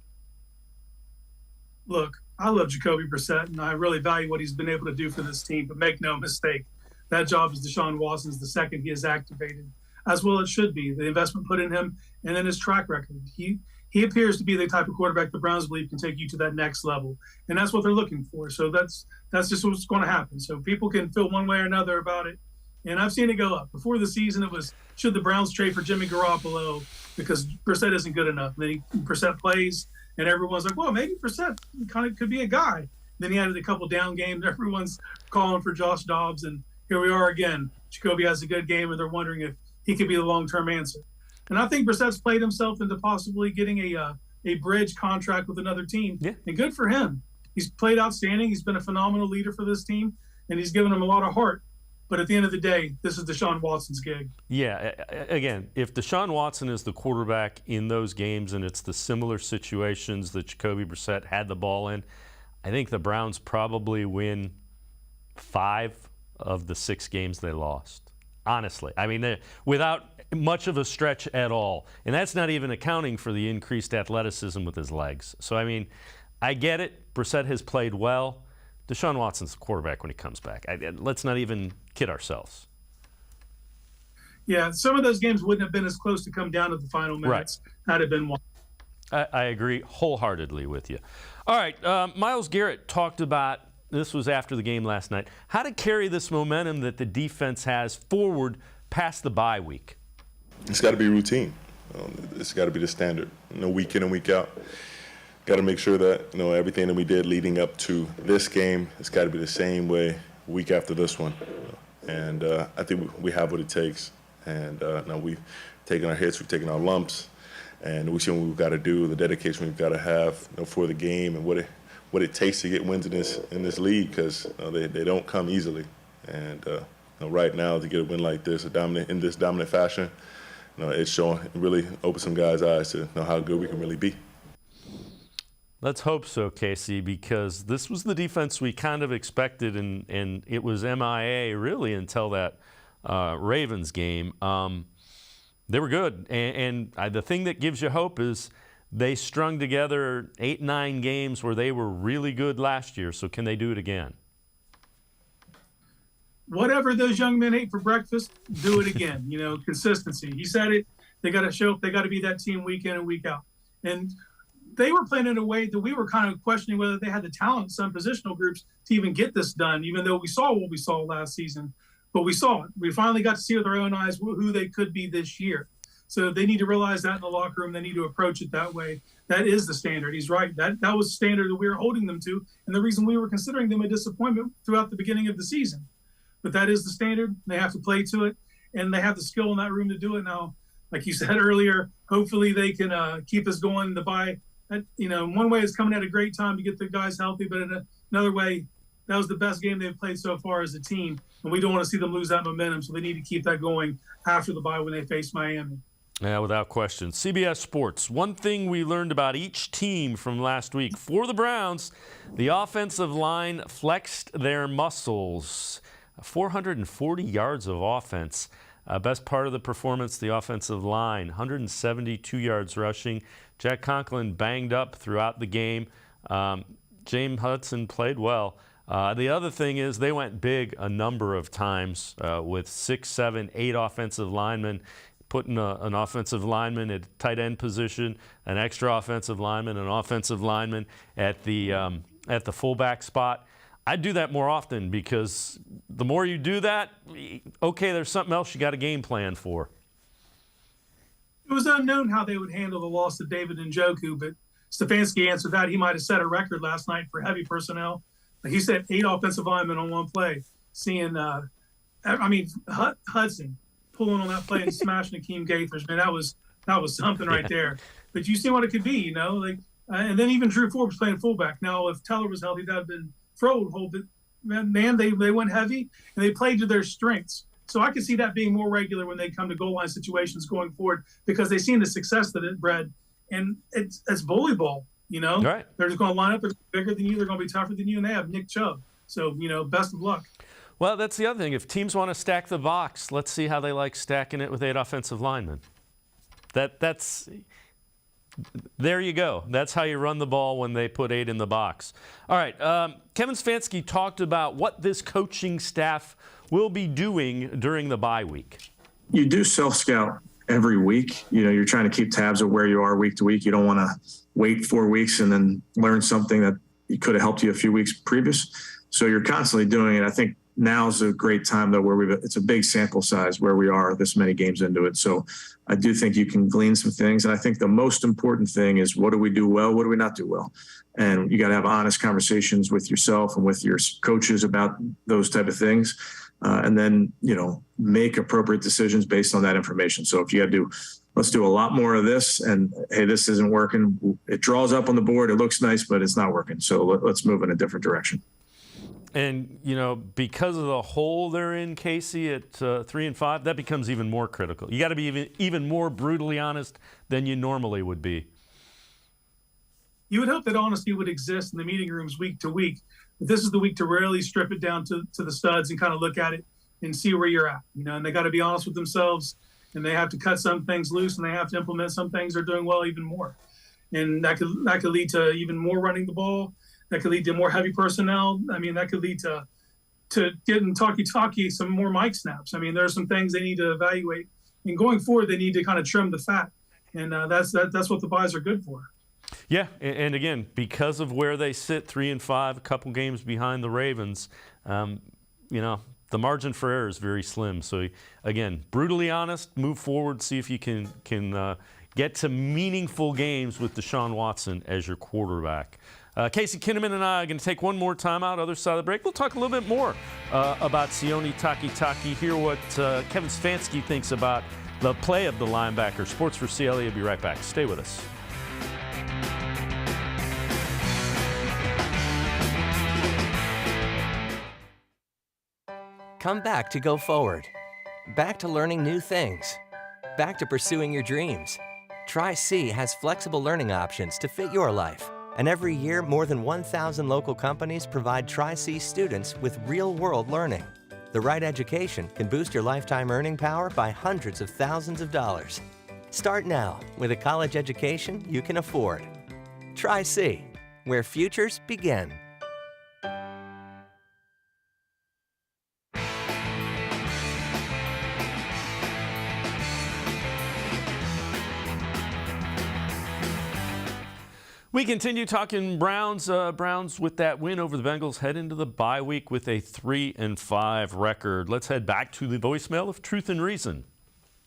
Look, I love Jacoby Brissett, and I really value what he's been able to do for this team. But make no mistake, that job is Deshaun Watson's the second he is activated, as well it should be. The investment put in him and then his track record. He appears to be the type of quarterback the Browns believe can take you to that next level, and that's what they're looking for. So that's just what's going to happen. So people can feel one way or another about it, and I've seen it go up. Before the season, it was, should the Browns trade for Jimmy Garoppolo because Brissett isn't good enough? And then Brissett plays, and everyone's like, well, maybe Brissett kind of could be a guy. Then he added a couple down games. Everyone's calling for Josh Dobbs, and here we are again. Jacoby has a good game, and they're wondering if he could be the long-term answer. And I think Brissett's played himself into possibly getting a bridge contract with another team. Yeah. And good for him. He's played outstanding. He's been a phenomenal leader for this team, and he's given them a lot of heart. But at the end of the day, this is Deshaun Watson's gig. Yeah, again, if Deshaun Watson is the quarterback in those games and it's the similar situations that Jacoby Brissett had the ball in, I think the Browns probably win 5 of the 6 games they lost. Honestly. I mean, without much of a stretch at all. And that's not even accounting for the increased athleticism with his legs. So, I mean, I get it. Brissett has played well. Deshaun Watson's the quarterback when he comes back. Let's not even kid ourselves. Yeah, some of those games wouldn't have been as close to come down to the final minutes had it been one. I agree wholeheartedly with you. All right, Myles Garrett talked about, this was after the game last night, how to carry this momentum that the defense has forward past the bye week. It's got to be routine. It's got to be the standard. Week in and week out. Got to make sure that everything that we did leading up to this game, it's got to be the same way week after this one. And I think we have what it takes. And now we've taken our hits, we've taken our lumps, and we've seen what we've got to do, the dedication we've got to have for the game, and what it takes to get wins in this league, because they don't come easily. And right now, to get a win like this, in this dominant fashion, it's showing, it really opens some guys' eyes to know how good we can really be. Let's hope so, Casey, because this was the defense we kind of expected, and it was MIA really until that Ravens game. They were good. And the thing that gives you hope is they strung together 8-9 games where they were really good last year. So can they do it again? Whatever those young men ate for breakfast, do it again. Consistency. He said it. They got to show up. They got to be that team week in and week out. And they were playing in a way that we were kind of questioning whether they had the talent in some positional groups to even get this done, even though we saw what we saw last season. But we saw it. We finally got to see with our own eyes who they could be this year. So they need to realize that in the locker room. They need to approach it that way. That is the standard. He's right. That was the standard that we were holding them to, and the reason we were considering them a disappointment throughout the beginning of the season. But that is the standard. They have to play to it, and they have the skill in that room to do it now. Like you said earlier, hopefully they can keep us going. The bye, one way is coming at a great time to get the guys healthy, but in another way, that was the best game they've played so far as a team, and we don't want to see them lose that momentum, so they need to keep that going after the bye when they face Miami. Yeah, without question. CBS Sports, one thing we learned about each team from last week. For the Browns, the offensive line flexed their muscles. 440 yards of offense. Best part of the performance, the offensive line. 172 yards rushing. Jack Conklin banged up throughout the game. James Hudson played well. The other thing is they went big a number of times with 6, 7, 8 offensive linemen, putting an offensive lineman at tight end position, an extra offensive lineman, an offensive lineman at the fullback spot. I'd do that more often because the more you do that, okay, there's something else you got a game plan for. It was unknown how they would handle the loss of David Njoku, but Stefanski answered that. He might have set a record last night for heavy personnel. He said 8 offensive linemen on one play. Seeing, Hudson pulling on that play and smashing Akeem Gaithers, man, that was something right there. But you see what it could be, and then even Drew Forbes playing fullback. Now, if Teller was healthy, that would have been Froed. Man, they went heavy and they played to their strengths. So I can see that being more regular when they come to goal line situations going forward because they've seen the success that it bred, and it's bully ball. Right. They're just going to line up. They're bigger than you. They're going to be tougher than you, and they have Nick Chubb. So best of luck. Well, that's the other thing. If teams want to stack the box, let's see how they like stacking it with 8 offensive linemen. That's there you go. That's how you run the ball when they put 8 in the box. All right. Kevin Stefanski talked about what this coaching staff will be doing during the bye week. You do self-scout every week. You're trying to keep tabs of where you are week to week. You don't want to wait 4 weeks and then learn something that could have helped you a few weeks previous. So you're constantly doing it. I think now's a great time, though, where it's a big sample size where we are this many games into it. So I do think you can glean some things. And I think the most important thing is, what do we do well? What do we not do well? And you got to have honest conversations with yourself and with your coaches about those type of things. And then, make appropriate decisions based on that information. So if you got to let's do a lot more of this, and hey, this isn't working. It draws up on the board. It looks nice, but it's not working. So let's move in a different direction. And, because of the hole they're in, Casey, at 3-5, that becomes even more critical. You got to be even more brutally honest than you normally would be. You would hope that honesty would exist in the meeting rooms week to week. But this is the week to really strip it down to the studs and kind of look at it and see where you're at. And they got to be honest with themselves, and they have to cut some things loose, and they have to implement some things they're doing well even more. And that could lead to even more running the ball. That could lead to more heavy personnel. That could lead to getting talkie some more mic snaps. There are some things they need to evaluate. And going forward, they need to kind of trim the fat. And that's what the buys are good for. Yeah, and again, because of where they sit, 3-5, a couple games behind the Ravens, the margin for error is very slim. So, again, brutally honest, move forward, see if you can get to meaningful games with Deshaun Watson as your quarterback. Casey Kinnamon and I are going to take one more time out, other side of the break. We'll talk a little bit more about Sione Takitaki, hear what Kevin Stefanski thinks about the play of the linebacker. Sports4CLE will be right back. Stay with us. Come back to Go Forward. Back to learning new things. Back to pursuing your dreams. Tri-C has flexible learning options to fit your life. And every year, more than 1,000 local companies provide Tri-C students with real-world learning. The right education can boost your lifetime earning power by hundreds of thousands of dollars. Start now with a college education you can afford. Try C, where futures begin. We continue talking Browns. Browns with that win over the Bengals head into the bye week with a 3-5 record. Let's head back to the voicemail of Truth and Reason.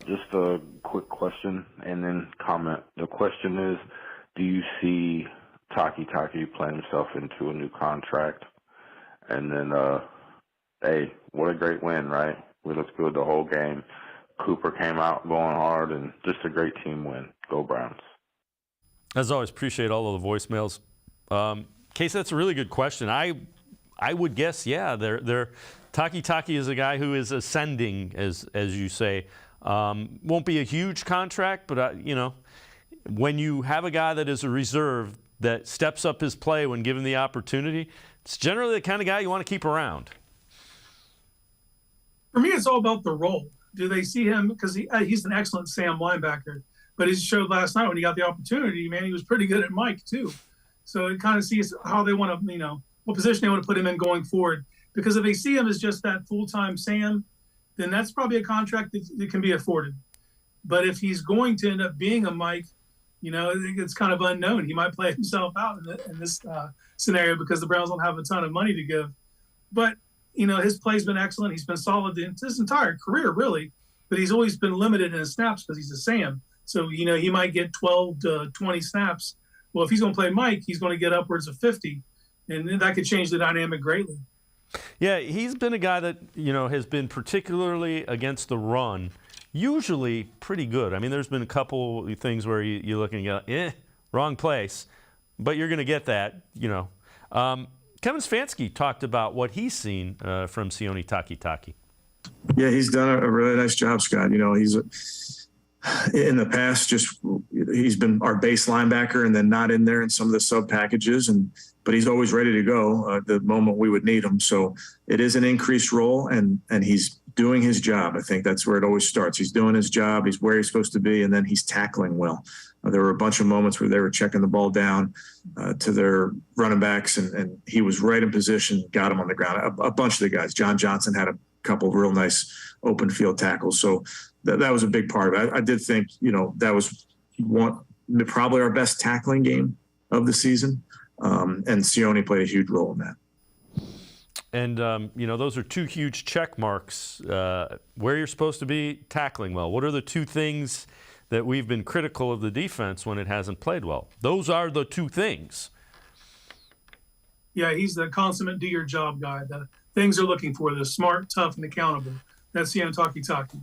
Just a quick question and then comment. The question is, do you see Taki playing himself into a new contract? And then, hey, what a great win, right? We looked good the whole game. Cooper came out going hard, and just a great team win. Go Browns. As always, appreciate all of the voicemails. Case, that's a really good question. I would guess, yeah, Taki is a guy who is ascending, as you say. Won't be a huge contract, but when you have a guy that is a reserve that steps up his play when given the opportunity, it's generally the kind of guy you want to keep around. For me, it's all about the role. Do they see him? Because he's an excellent Sam linebacker. But as he showed last night when he got the opportunity, man, he was pretty good at Mike too. So it kind of sees how they want to, what position they want to put him in going forward. Because if they see him as just that full-time Sam, then that's probably a contract that can be afforded. But if he's going to end up being a Mike, it's kind of unknown. He might play himself out in this scenario because the Browns don't have a ton of money to give. But, his play's been excellent. He's been solid his entire career, really. But he's always been limited in his snaps because he's a Sam. So, he might get 12 to 20 snaps. Well, if he's going to play Mike, he's going to get upwards of 50. And that could change the dynamic greatly. Yeah, he's been a guy that, has been particularly against the run, usually pretty good. I mean, there's been a couple of things where you're looking at, wrong place. But you're going to get that, Kevin Stefanski talked about what he's seen from Sione Taki. Yeah, he's done a really nice job, Scott. He's in the past, he's been our base linebacker and then not in there in some of the sub packages, but he's always ready to go the moment we would need him. So it is an increased role, and he's doing his job. I think that's where it always starts. He's doing his job. He's where he's supposed to be, and then he's tackling well. There were a bunch of moments where they were checking the ball down to their running backs, and he was right in position, got him on the ground. A bunch of the guys. John Johnson had a couple of real nice open field tackles. So that was a big part of it. I did think, that was probably our best tackling game of the season. And Sione played a huge role in that. And, those are two huge check marks. Where you're supposed to be tackling well. What are the two things that we've been critical of the defense when it hasn't played well? Those are the two things. Yeah, he's the consummate do-your-job guy. The things they're looking for, the smart, tough, and accountable. That's Sione Taki.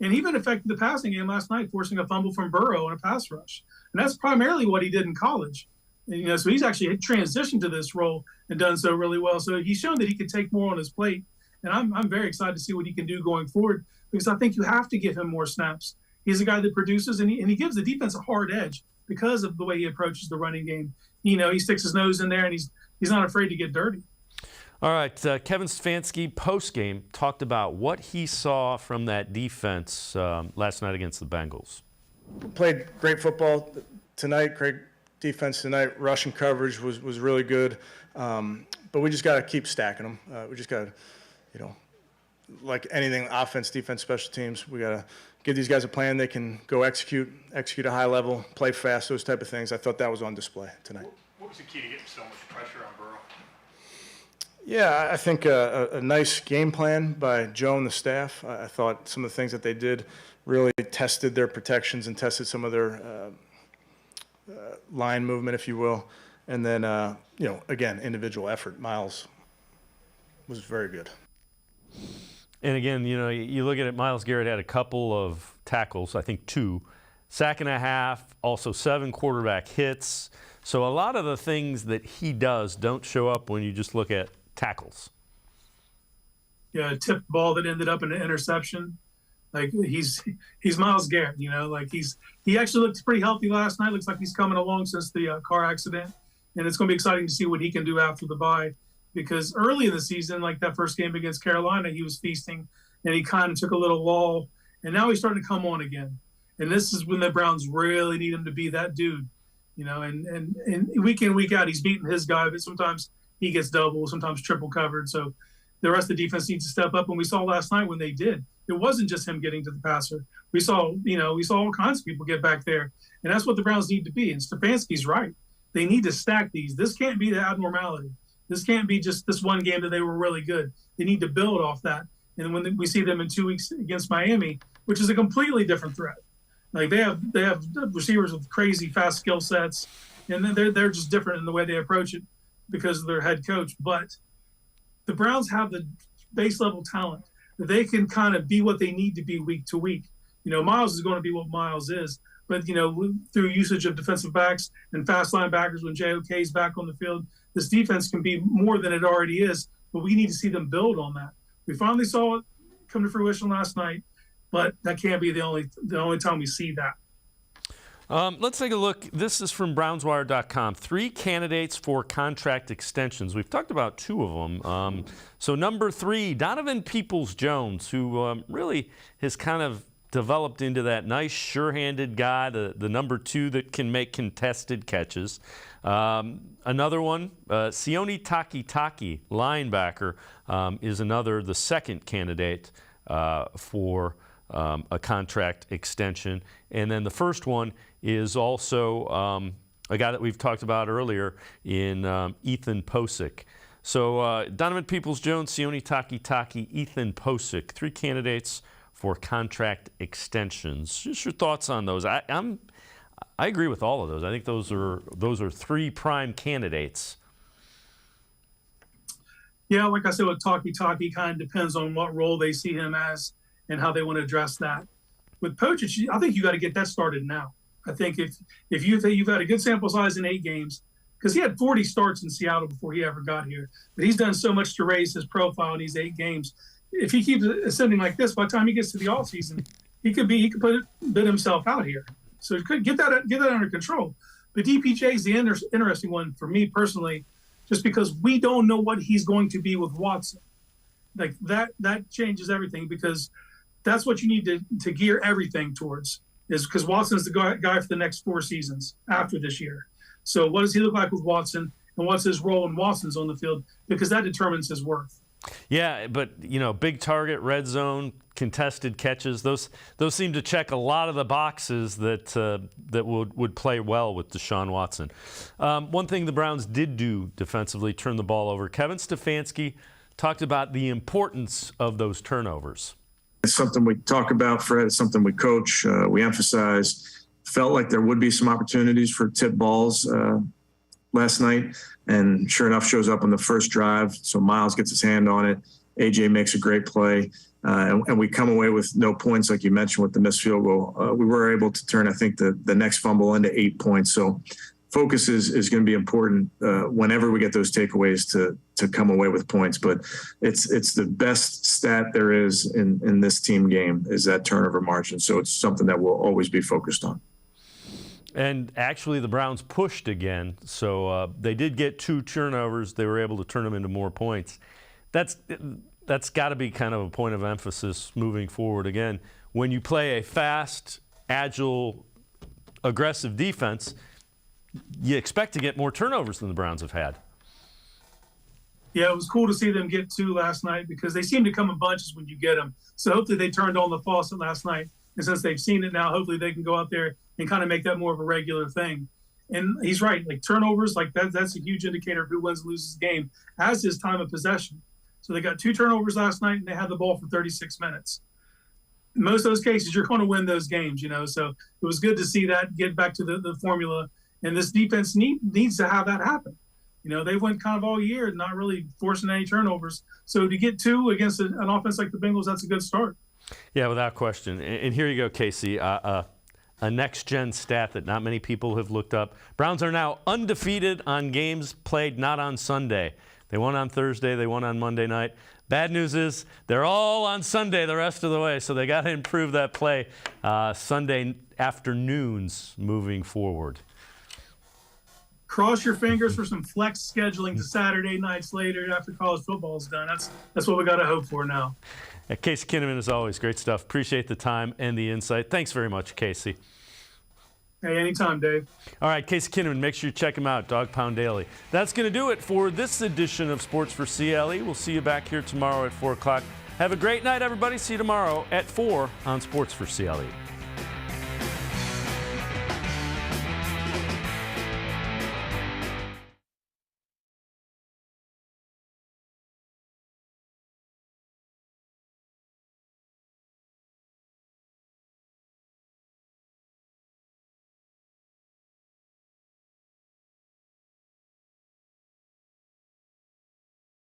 And he even affected the passing game last night, forcing a fumble from Burrow in a pass rush. And that's primarily what he did in college. And, so he's actually transitioned to this role and done so really well. So he's shown that he can take more on his plate. And I'm very excited to see what he can do going forward, because I think you have to give him more snaps. He's a guy that produces, and he gives the defense a hard edge because of the way he approaches the running game. He sticks his nose in there, and he's not afraid to get dirty. All right, Kevin Stefanski post-game talked about what he saw from that defense last night against the Bengals. Played great football tonight, great defense tonight. Rushing coverage was really good, but we just got to keep stacking them. We just got to, like anything, offense, defense, special teams, we got to give these guys a plan they can go execute at a high level, play fast, those type of things. I thought that was on display tonight. What was the key to getting so much pressure on Burrow? Yeah, I think a nice game plan by Joe and the staff. I thought some of the things that they did really tested their protections and tested some of their line movement, if you will. And then, again, individual effort. Miles was very good. And again, you look at it, Myles Garrett had a couple of tackles, I think 2, sack and a half, also 7 quarterback hits. So a lot of the things that he does don't show up when you just look at tackles. Yeah, a tipped ball that ended up in an interception. Like he's Myles Garrett, he actually looked pretty healthy last night. Looks like he's coming along since the car accident, and it's going to be exciting to see what he can do after the bye. because early in the season, like that first game against Carolina, he was feasting and he kind of took a little lull, and now he's starting to come on again. And this is when the Browns really need him to be that dude, and week in, week out, he's beating his guy, but sometimes he gets double, sometimes triple covered. So the rest of the defense needs to step up. And we saw last night when they did, it wasn't just him getting to the passer. We saw all kinds of people get back there, and that's what the Browns need to be. And Stefanski's right. They need to stack these. This can't be the abnormality. This can't be just this one game that they were really good. They need to build off that. And when we see them in 2 weeks against Miami, which is a completely different threat, like they have receivers with crazy fast skill sets, and then they're just different in the way they approach it because of their head coach. But the Browns have the base level talent that they can kind of be what they need to be week to week. Miles is going to be what Miles is, but through usage of defensive backs and fast linebackers when JOK is back on the field, this defense can be more than it already is. But we need to see them build on that. We finally saw it come to fruition last night, but that can't be the only time we see that. Let's take a look. This is from BrownsWire.com. 3 candidates for contract extensions. We've talked about 2 of them. So number 3, Donovan Peoples-Jones, who really has kind of developed into that nice, sure-handed guy, the number 2 that can make contested catches. Another one, Sione Takitaki, linebacker, is the second candidate for a contract extension. And then the first one is also a guy that we've talked about earlier in Ethan Posick. So Donovan Peoples-Jones, Sione Takitaki, Ethan Posick, 3 candidates for contract extensions. Just your thoughts on those. I agree with all of those. I think those are 3 prime candidates. Yeah, like I said, with Takitaki, kind of depends on what role they see him as and how they want to address that. With Posick, I think you got to get that started now. I think if you think you've had a good sample size in 8 games, because he had 40 starts in Seattle before he ever got here, but he's done so much to raise his profile in these 8 games. If he keeps ascending like this, by the time he gets to the offseason, he could bid himself out here. So he could get that under control. But DPJ is the interesting one for me personally, just because we don't know what he's going to be with Watson. Like that changes everything, because that's what you need to gear everything towards, is because Watson's the guy for the next 4 seasons after this year. So what does he look like with Watson, and what's his role when Watson's on the field? Because that determines his worth. Yeah, but big target, red zone, contested catches, those seem to check a lot of the boxes that would play well with Deshaun Watson. One thing the Browns did do defensively, turn the ball over. Kevin Stefanski talked about the importance of those turnovers. It's something we talk about, Fred. It's something we coach. We emphasize. Felt like there would be some opportunities for tip balls last night, and sure enough, shows up on the first drive. So Miles gets his hand on it. AJ makes a great play, and we come away with no points, like you mentioned, with the missed field goal. We were able to turn, I think, the next fumble into 8 points. So focus is going to be important whenever we get those takeaways to come away with points. But it's the best stat there is in this team game, is that turnover margin. So it's something that we'll always be focused on. And actually, the Browns pushed again, so they did get 2 turnovers. They were able to turn them into more points. That's got to be kind of a point of emphasis moving forward. Again, when you play a fast, agile, aggressive defense, you expect to get more turnovers than the Browns have had. Yeah, it was cool to see them get 2 last night, because they seem to come in bunches when you get them. So hopefully they turned on the faucet last night. And since they've seen it now, hopefully they can go out there and kind of make that more of a regular thing. And he's right, like turnovers, like that's a huge indicator of who wins and loses the game, as is time of possession. So they got 2 turnovers last night, and they had the ball for 36 minutes. In most of those cases, you're going to win those games, So it was good to see that get back to the formula. And this defense needs to have that happen. They went kind of all year not really forcing any turnovers. So to get 2 against an offense like the Bengals, that's a good start. Yeah, without question. And here you go, Casey. A next-gen stat that not many people have looked up. Browns are now undefeated on games played not on Sunday. They won on Thursday. They won on Monday night. Bad news is they're all on Sunday the rest of the way, so they got to improve that play Sunday afternoons moving forward. cross your fingers for some flex scheduling to Saturday nights later after college football is done. That's what we got to hope for now. Casey Kinnamon, as always, great stuff. Appreciate the time and the insight. Thanks very much, Casey. Hey, anytime, Dave. All right, Casey Kinnamon, make sure you check him out, DawgPoundDaily. That's going to do it for this edition of Sports for CLE. We'll see you back here tomorrow at 4 o'clock. Have a great night, everybody. See you tomorrow at 4 on Sports for CLE.